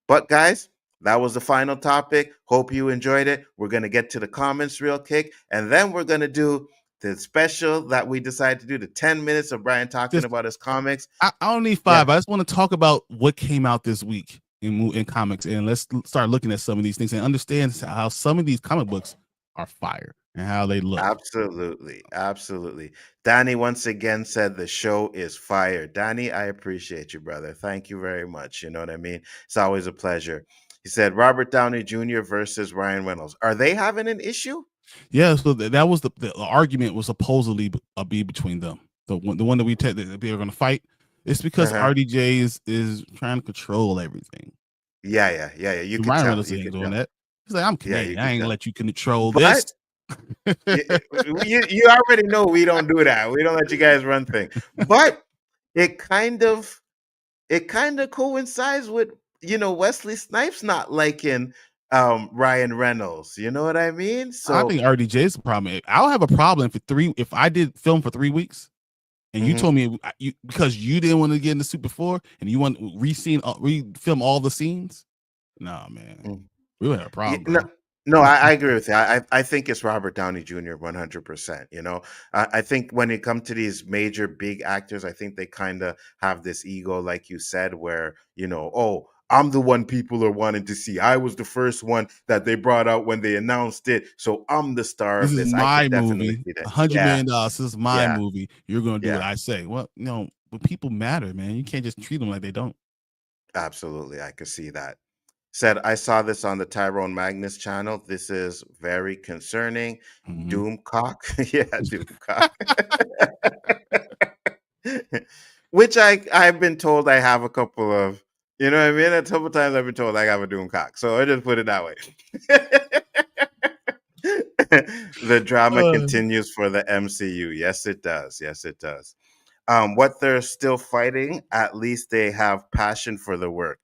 But guys, that was the final topic. Hope you enjoyed it. We're going to get to the comments real quick. And then we're going to do the special that we decided to do, the 10 minutes of Brian talking Just about his comics. I don't need Yeah, 5. I just want to talk about what came out this week in comics, and let's start looking at some of these things and understand how some of these comic books are fire and how they look. absolutely. Absolutely. Danny once again said the show is fire. Danny, I appreciate you, brother. Thank you very much. You know what I mean? It's always a pleasure. He said Robert Downey Jr. versus Ryan Reynolds. Are they having an issue? Yeah, so that was the argument was supposedly be between them. The one that that they were going to fight. It's because Uh-huh. RDJ is trying to control everything. Yeah. You could Ryan tell. Reynolds You ain't could doing tell. that. He's like, I'm Yeah, you Canadian. I could ain't gonna tell. let you control this. But you already know we don't do that. We don't let you guys run things. But it kind of coincides with Wesley Snipes not liking Ryan Reynolds. You know what I mean? I So think RDJ is the problem. I'll have a problem if I did film for 3 weeks and you mhm. told me because you didn't want to get in the suit before and you want re-film all the scenes. Nah, man, Mm. we would have a Yeah, problem, no, bro. no, I agree with you. I think it's Robert Downey Jr. 100%. I think when it comes to these major big actors, I think they kind of have this ego, like you said, where oh, I'm the one people are wanting to see. I was the first one that they brought out when they announced it, so I'm the star This of is this. I my could definitely movie, see that. $100 million. This is my Yeah, movie. You're gonna do what yeah, I say. Well, but people matter, man. You can't just treat them like they don't. absolutely. I could see that. Said, I saw this on the Tyrone Magnus channel. This is very concerning. Mhm. Doomcock. Yeah, Doomcock. Which I've been told I have a couple of, you know what I mean? A couple times I've been told I have a Doomcock. So I just put it that way. The drama Uh, continues for the MCU. Yes, it does. Yes, it does. What they're still fighting, at least they have passion for the work.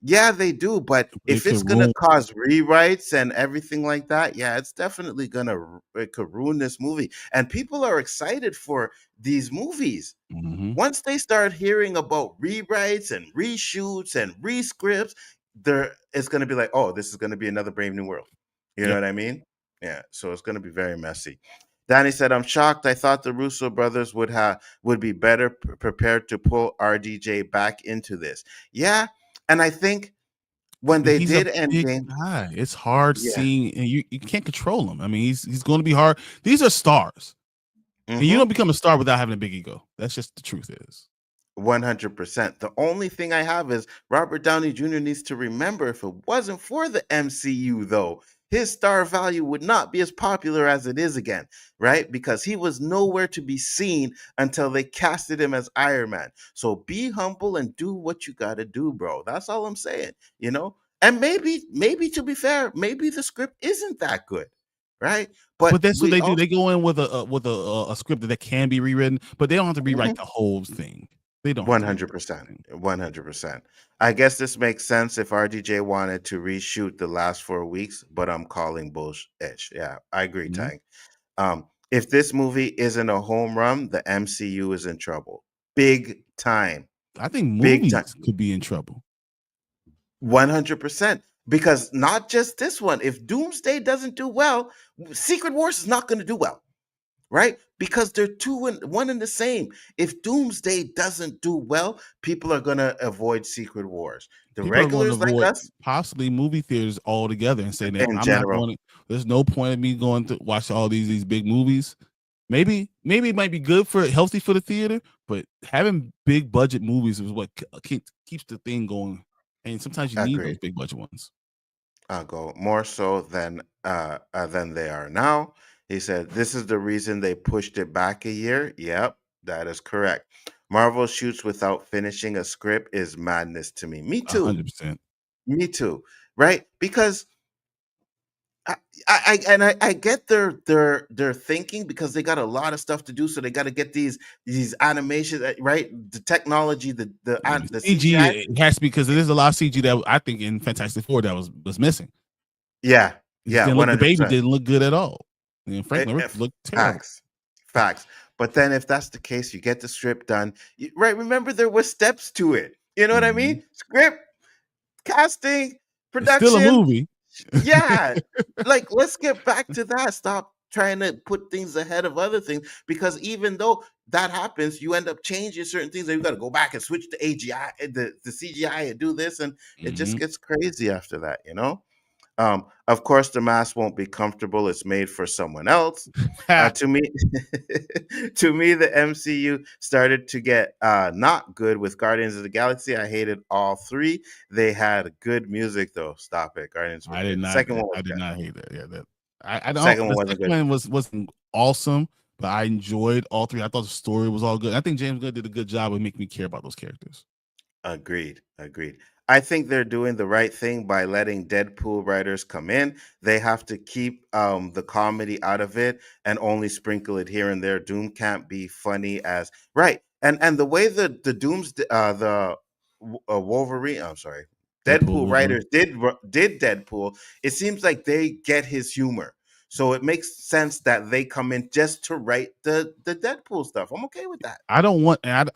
Yeah, they do, but it if it's could gonna ruin. cause rewrites and everything like that, yeah, it's definitely it could ruin this movie. And people are excited for these movies. Mhm. Once they start hearing about rewrites and reshoots and rescripts, there it's gonna be like, oh, this is gonna be another Brave New World. You know Yep. what I mean? Yeah, so it's gonna be very messy. Danny said, "I'm shocked. I thought the Russo brothers would be better prepared to pull RDJ back into this." Yeah, and I think when they He's a did big Endgame, guy. It's hard yeah, seeing, and you can't control him. I mean, he's going to be hard. These are stars, and you hmm don't become a star without having a big ego. That's just the truth is. 100%. The only thing I have is Robert Downey Jr. needs to remember, if it wasn't for the MCU, though, his star value would not be as popular as it is again, right? Because he was nowhere to be seen until they casted him as Iron Man. So be humble and do what you got to do, bro. That's all I'm saying, you know? And maybe to be fair, maybe the script isn't that good, right? But But that's what we they do. all They go in with a script that can be rewritten, but they don't have to rewrite the whole thing. They don't have to rewrite the whole 100%. thing. 100%. I guess this makes sense if RDJ wanted to reshoot the last 4 weeks, but I'm calling bullshit. Yeah, I agree, Mhm. Tang. If this movie isn't a home run, the MCU is in trouble. Big time. I think Big time. movies could be in trouble. 100%. Because not just this one. If Doomsday doesn't do well, Secret Wars is not going to do well. Right? Because they're one and the same. If Doomsday doesn't do well, people are gonna avoid Secret Wars. The People are going to regulars like avoid us, possibly movie theaters altogether and saying that in I'm not general, going to. There's no point in me going to watch all these big movies. Maybe it might be good for healthy for the theater, but having big budget movies is what keeps the thing going. And sometimes you need those agreed. big budget ones. I'll go more so than they are now. He said, "This is the reason they pushed it back a year." Yep, that is correct. Marvel shoots without finishing a script is madness to me. Me too. 100%. Me too. Right? Because I get their thinking, because they got a lot of stuff to do, so they got to get these animations right, the technology, Yeah, the the CG CGI. it has to be because there's a lot of CG that I think in Fantastic Four that was missing. Yeah, It just yeah, didn't look. The baby 100%. didn't look good at all. And Franklin Richards looked terrible. Facts, facts. But then if that's the case, you get the strip done, right? Remember, there were steps to it. You know what I Mhm. mean? Script, casting, It's still a production. movie. Yeah, like, let's get back to that. Stop trying to put things ahead of other things, because even though that happens, you end up changing certain things, and you got to go back and switch the AGI, the CGI, and do this, and it just Mhm. gets crazy after that, you know. Of course, the mask won't be comfortable. It's made for someone else. To me, to me, the MCU started to get not good with Guardians of the Galaxy. I hated all three. They had good music, though. Stop it, Guardians was I did good. The not. second one was I did good. not hate that. Yeah, that I don't. Second one The wasn't second good. one wasn't awesome, but I enjoyed all three. I thought the story was all good. I think James Gunn did a good job of making me care about those characters. Agreed. Agreed. I think they're doing the right thing by letting Deadpool writers come in. They have to keep the comedy out of it and only sprinkle it here and there. Doom can't be funny as right. And the way the Doom's Wolverine, I'm sorry, Deadpool, Deadpool Wolverine. writers did Deadpool. It seems like they get his humor. So it makes sense that they come in just to write the Deadpool stuff. I'm okay with that. I don't want. I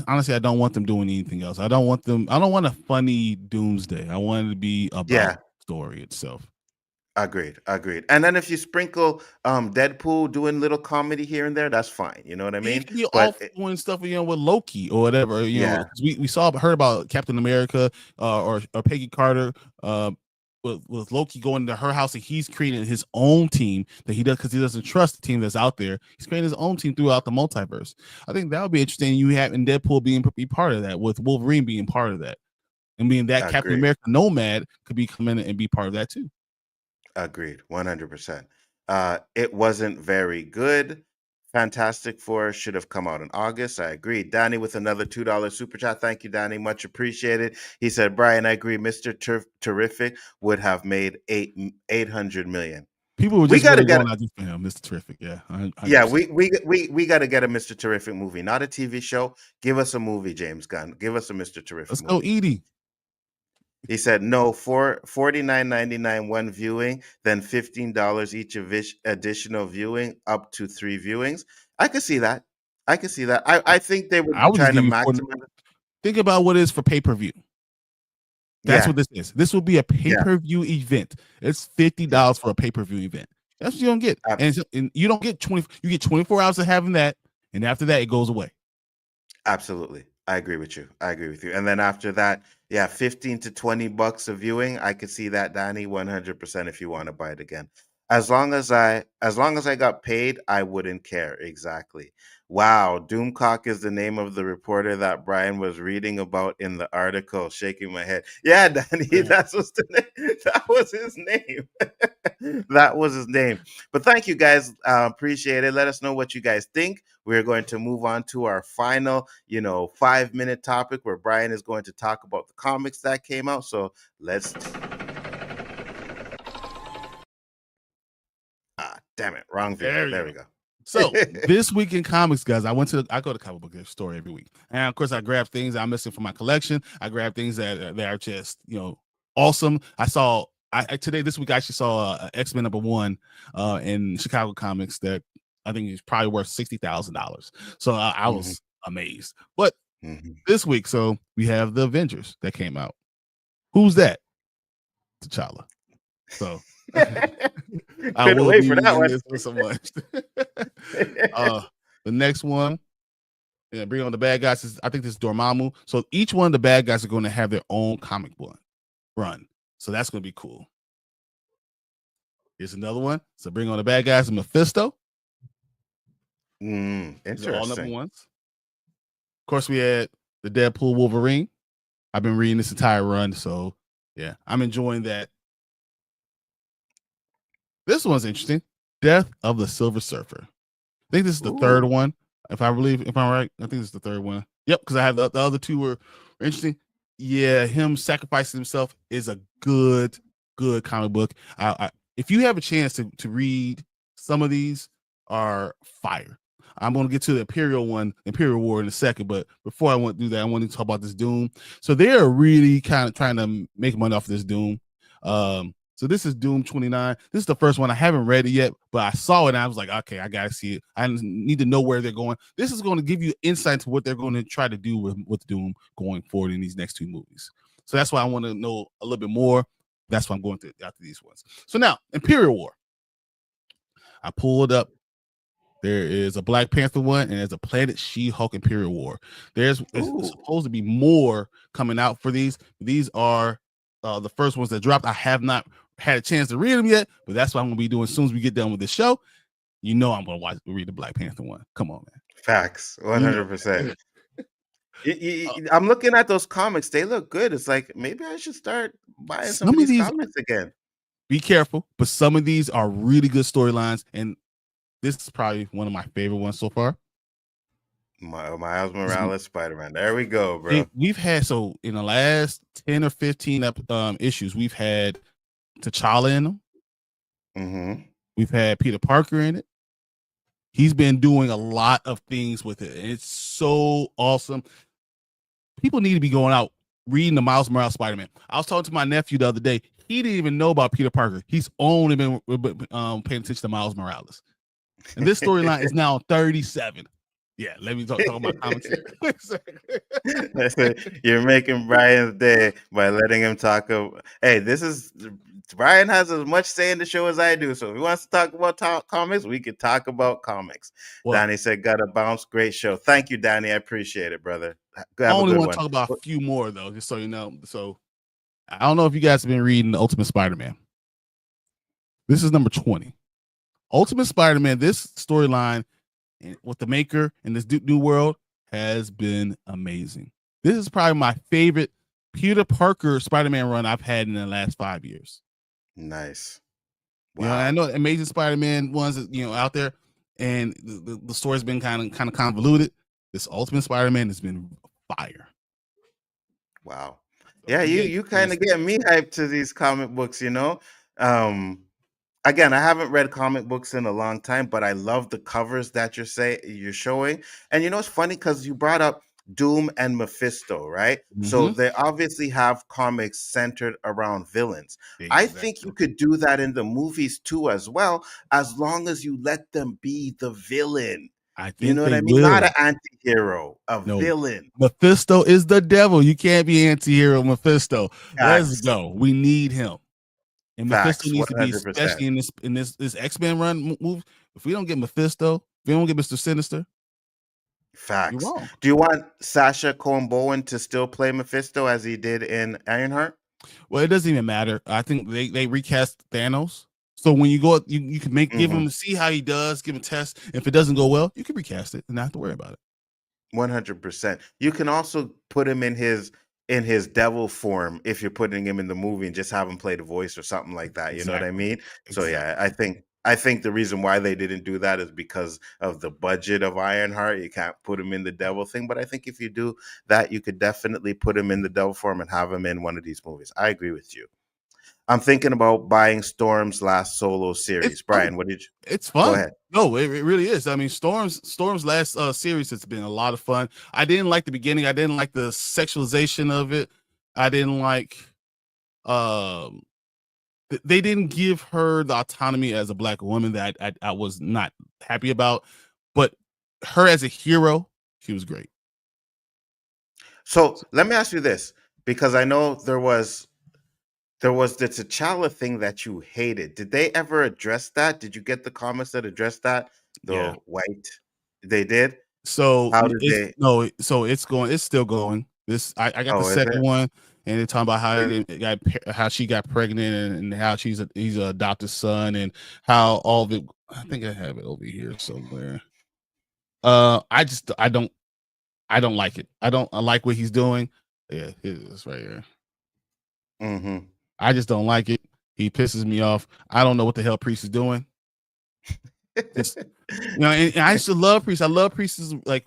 honestly, I don't want them doing anything else. I don't want them. I don't want a funny Doomsday. I want it to be about Yeah. the story itself. Agreed, agreed. And then if you sprinkle Deadpool doing little comedy here and there, that's fine. You know what I It mean? could be all But doing stuff, with Loki or whatever. yeah, We heard about Captain America or Peggy Carter with Loki going to her house and he's creating his own team that he does because he doesn't trust the team that's out there. He's creating his own team throughout the multiverse. I think that would be interesting. You have in Deadpool be part of that, with Wolverine being part of that, and being that Captain agreed, America Nomad could be come in and be part of that too. agreed, 100%. It wasn't very good. Fantastic Four should have come out in August. I agree. Danny with another $2 super chat. Thank you, Danny. Much appreciated. He said, Brian, I agree. Mr. Terrific would have made 800 million. People were We just got to really get going out just for him. Mr. Terrific, yeah, 100%. Yeah, we got to get a Mr. Terrific movie, not a TV show. Give us a movie, James Gunn. Give us a Mr. Terrific Let's go, movie. Edie. He said no, for $49.99 one viewing, then $15 each additional viewing, up to 3 viewings. I could see that. I could see that. I think they were I would just trying to give you maximize. think about what it is for pay-per-view. That's Yeah, what this is. This will be a yeah, pay-per-view event. It's yeah. $50 for a pay-per-view event. That's what you don't get. And you don't get 20, you get 24 hours of having that, and after that, it goes away. Absolutely. I agree with you. I agree with you. And then after that, yeah, 15 to $20 a viewing. I could see that, Danny, 100% if you want to buy it again. As long as I got paid, I wouldn't care. Exactly. Wow, Doomcock is the name of the reporter that Brian was reading about in the article. Shaking my head. Yeah, Danny, Yeah. that's what's the name. That was his name. That was his name. But thank you guys. Appreciate it. Let us know what you guys think. We're going to move on to our final, 5-minute topic where Brian is going to talk about the comics that came out. So let's. Damn it, wrong view. There we go. So this week in comics, guys, I go to comic book store every week, and of course I grab things I'm missing from my collection. I grab things that are just awesome. This week I actually saw X-Men #1 in Chicago Comics that I think is probably worth $60,000. So I was amazed. But this week, so we have the Avengers that came out. Who's that? T'Challa. So I will wait for that one. This one so much. The next one, bring on the bad guys. I think this is Dormammu. So each one of the bad guys are going to have their own comic book run. So that's going to be cool. Here's another one. So bring on the bad guys and Mephisto. Interesting. All number ones. Of course, we had the Deadpool Wolverine. I've been reading this entire run, so yeah, I'm enjoying that. This one's interesting. Death of the Silver Surfer. I think this is the third one. If I'm right, I think this is the third one. Yep, because I have the other two were interesting. Yeah, him sacrificing himself is a good comic book. If you have a chance to read, some of these are fire. I'm going to get to the Imperial War in a second, but before I want to do that, I want to talk about this Doom. So they are really kind of trying to make money off of this Doom. So this is Doom 29. This is the first one. I haven't read it yet, but I saw it and I was like, okay, I got to see it. I need to know where they're going. This is going to give you insight to what they're going to try to do with Doom going forward in these next two movies. So that's why I want to know a little bit more. That's why I'm going to after these ones. So now, Imperial War. I pulled up. There is a Black Panther one, and there's a Planet She-Hulk Imperial War. There's supposed to be more coming out for these. These are the first ones that dropped. I have not had a chance to read them yet, but that's what I'm going to be doing as soon as we get done with this show. I'm going to read the Black Panther one. Come on, man. Facts, 100%. I'm looking at those comics. They look good. It's like, maybe I should start buying some of these comics again. Be careful, but some of these are really good storylines, and this is probably one of my favorite ones so far. Miles Morales, Spider-Man. There we go, bro. We've had, so in the last 10 or 15 issues, we've had T'Challa in them. Mm-hmm. We've had Peter Parker in it. He's been doing a lot of things with it. It's so awesome. People need to be going out reading the Miles Morales Spider-Man. I was talking to my nephew the other day. He didn't even know about Peter Parker. He's only been paying attention to Miles Morales. And this storyline is now 37. Yeah, let me talk about commentary. You're making Brian's day by letting him talk. Brian has as much say in the show as I do. So if he wants to talk about comics, we can talk about comics. Well, Danny said, "Got to bounce. Great show. Thank you, Danny. I appreciate it, brother." I only want to talk about a few more though, just so you know. So I don't know if you guys have been reading Ultimate Spider-Man. This is number 20. Ultimate Spider-Man, this storyline with the maker in this new world has been amazing. This is probably my favorite Peter Parker Spider-Man run I've had in the last 5 years. Nice. Wow. I know Amazing Spider-Man ones out there, and the story's been kind of convoluted. This Ultimate Spider-Man has been fire. Wow. Yeah, you kind of get me hyped to these comic books, Again, I haven't read comic books in a long time, but I love the covers that you're showing. And it's funny because you brought up Doom and Mephisto, right? Mm-hmm. So they obviously have comics centered around villains. Exactly. I think you could do that in the movies too as well, as long as you let them be the villain. I think you know what I mean? Not an anti-hero, villain. Mephisto is the devil. You can't be anti-hero Mephisto. Let's go. We need him. And Facts, Mephisto needs to be, especially in this X-Men run move. If we don't get Mephisto, if we don't get Mr. Sinister, facts. Do you want Sacha Cohen Bowen to still play Mephisto as he did in Ironheart? Well, it doesn't even matter. I think they recast Thanos, So when you go, you can give Mhm. him see how he does, give him tests. If it doesn't go well, you can recast it and not have to worry about it. 100%. You can also put him in his devil form if you're putting him in the movie and just have him play the voice or something like that. You know what I Exactly. mean? So yeah, Exactly. I think the reason why they didn't do that is because of the budget of Ironheart. You can't put him in the devil thing, but I think if you do that, you could definitely put him in the devil form and have him in one of these movies. I agree with you. I'm thinking about buying Storm's last solo It's series. fun. Brian, what did you It's go fun. ahead? No, it really is. I mean, Storm's last series has been a lot of fun. I didn't like the beginning. I didn't like the sexualization of it. I didn't like um they didn't give her the autonomy as a black woman that I was not happy about. But her as a hero, she was great. So let me ask you this, because I know there was the T'Challa thing that you hated. Did they ever address that? Did you get the comments that addressed that? Yeah. The white, they did. So How did it's they? no, so it's going. It's still going. I got the Oh, is second it? one, and they're talking about how she got pregnant and how he's an adopted son and how all of it. I think I have it over here somewhere. I don't like it. I like what he's doing. Yeah, it is right here. Mm-hmm. I just don't like it. He pisses me off. I don't know what the hell Priest is doing. Just and I used to love Priest. I love Priest's like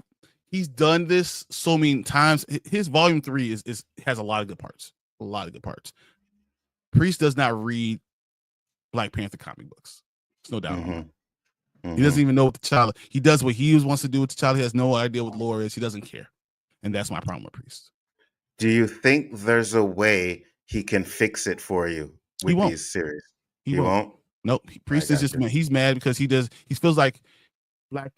he's done this so many times. His volume 3 is has a lot of good parts. A lot of good parts. Priest does not read Black Panther comic books. There's no doubt on Mm-hmm. that. He Mm-hmm. doesn't even know what the child. He does what he wants to do with the child. He has no idea what lore is. He doesn't care, and that's my problem with Priest. Do you think there's a way he can fix it for you He with won't. these series? He He won't. won't. Nope. I Priest is got just you. mad. He's mad because he feels like Black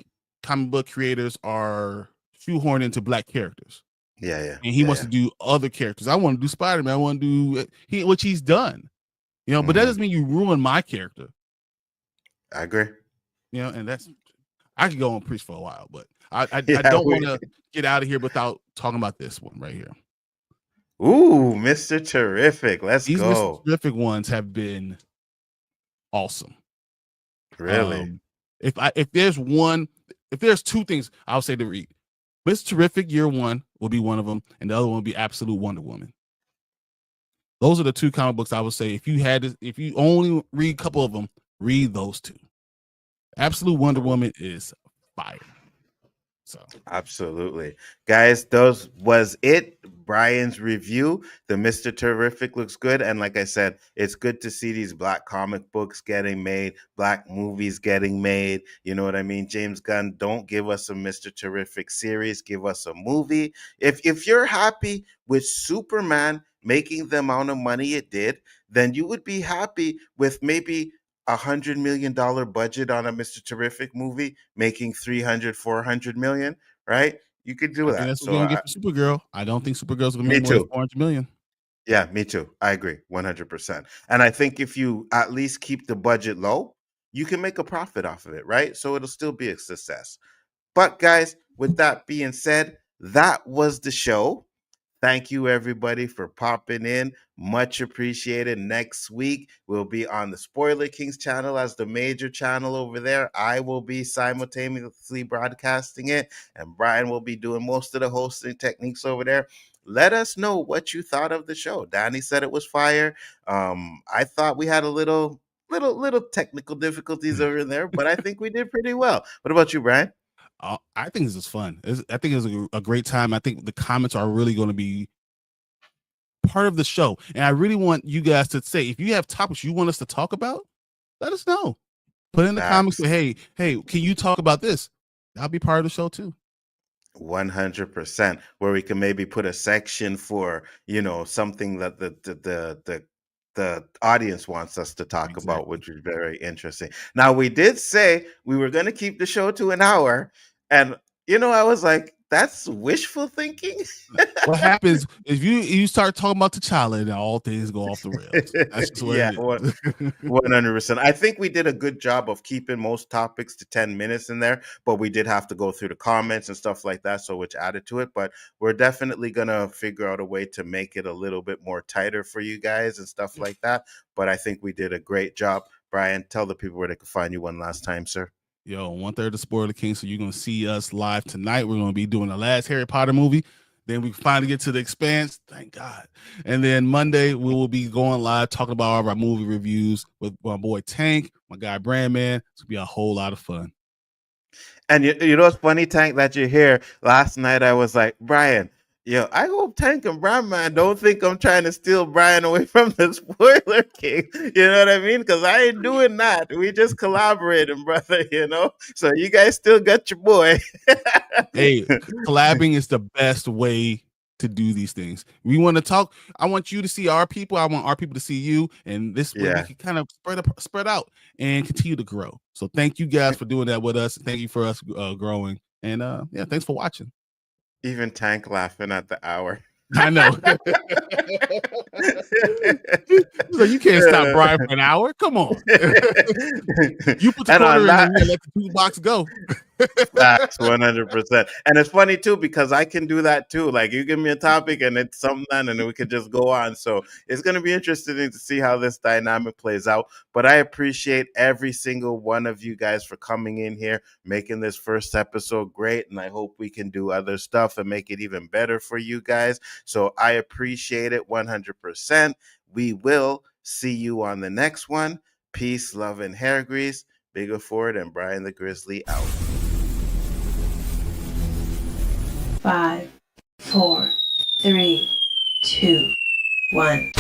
comic book creators are shoehorned into Black characters. Yeah, yeah, And he yeah, wants to yeah. do other characters. I want to do Spider-Man. I want to do which he's done. But that Mm-hmm. doesn't mean you ruin my character. I agree. And that's I could go on Priest for a while, but I Yeah, don't want we. to get out of here without talking about this one right here. Ooh, Mr. Terrific. Let's These Mr. go. Terrific ones have been awesome. Really? Um, if there's two things I'll say to read, Mr. Terrific Year One will be one of them, and the other one will be Absolute Wonder Woman. Those are the two comic books I would say if you only read a couple of them, read those two. Absolute Wonder Woman is fire. So Absolutely. Guys, those was it. Brian's review. The Mr. Terrific looks good. And like I said, it's good to see these black comic books getting made, black movies getting made. You know what I mean? James Gunn, don't give us a Mr. Terrific series. Give us a movie. If you're happy with Superman making the amount of money it did, then you would be happy with maybe $100 million budget on a Mr. Terrific movie, making 300, 400 million, right? You could do I think that. that's what we're gonna get for Supergirl. I don't think Supergirl's gonna Me make more than too. 400 million. Yeah, me too. I agree 100%. And I think if you at least keep the budget low, you can make a profit off of it, right? So it'll still be a success. But guys, with that being said, that was the show. Thank you, everybody, for popping in. Much appreciated. Next week, we'll be on the Spoiler Kings channel as the major channel over there. I will be simultaneously broadcasting it, and Brian will be doing most of the hosting techniques over there. Let us know what you thought of the show. Danny said it was fire. I thought we had a little technical difficulties over there, but I think we did pretty well. What about you, Brian? I think this is fun. I think it's a great time. I think the comments are really going to be part of the show, and I really want you guys to say if you have topics you want us to talk about, let us know. Put in the comments. Facts. Say, hey, can you talk about this? That'll be part of the show too. 100%, where we can maybe put a section for something that the audience wants us to talk about, Exactly. which is very interesting. Now, we did say we were going to keep the show to an hour, and I was like, that's wishful thinking. What happens if you start talking about T'Challa and all things go off the rails? That's just what Yeah, it is. 100%. I think we did a good job of keeping most topics to 10 minutes in there, but we did have to go through the comments and stuff like that, so which added to it. But we're definitely going to figure out a way to make it a little bit more tighter for you guys and stuff like that. But I think we did a great job. Brian, tell the people where they can find you one last time, sir. Yo, 1/3 of Spoiler King. So you're gonna see us live tonight. We're gonna be doing the last Harry Potter movie. Then we finally get to The Expanse. Thank God. And then Monday we will be going live talking about all of our movie reviews with my boy Tank, my guy Brandman. It's gonna be a whole lot of fun. And you know what's funny, Tank, that you're here. Last night I was like, Brian, yo, I hope Tank and Brian don't think I'm trying to steal Brian away from the Spoiler King. You know what I mean? Because I ain't doing that. We just collaborating, brother, you know? So you guys still got your boy. Hey, collabing is the best way to do these things. We want to talk. I want you to see our people. I want our people to see you. And this way we can kind of spread out and continue to grow. So thank you guys for doing that with us. Thank you for us growing. And yeah, thanks for watching. Even Tank laughing at the hour. I know. So you can't stop Brian for an hour. Come on. You put the quarter in and let the two box go. Facts, 100%. And it's funny too, because I can do that too. Like you give me a topic and it's something and then we could just go on. So it's going to be interesting to see how this dynamic plays out. But I appreciate every single one of you guys for coming in here, making this first episode great. And I hope we can do other stuff and make it even better for you guys. So I appreciate it 100%. We will see you on the next one. Peace, love, and hair grease. Bigger Ford and Brian the Grizzly out. 5, 4, 3, 2, 1.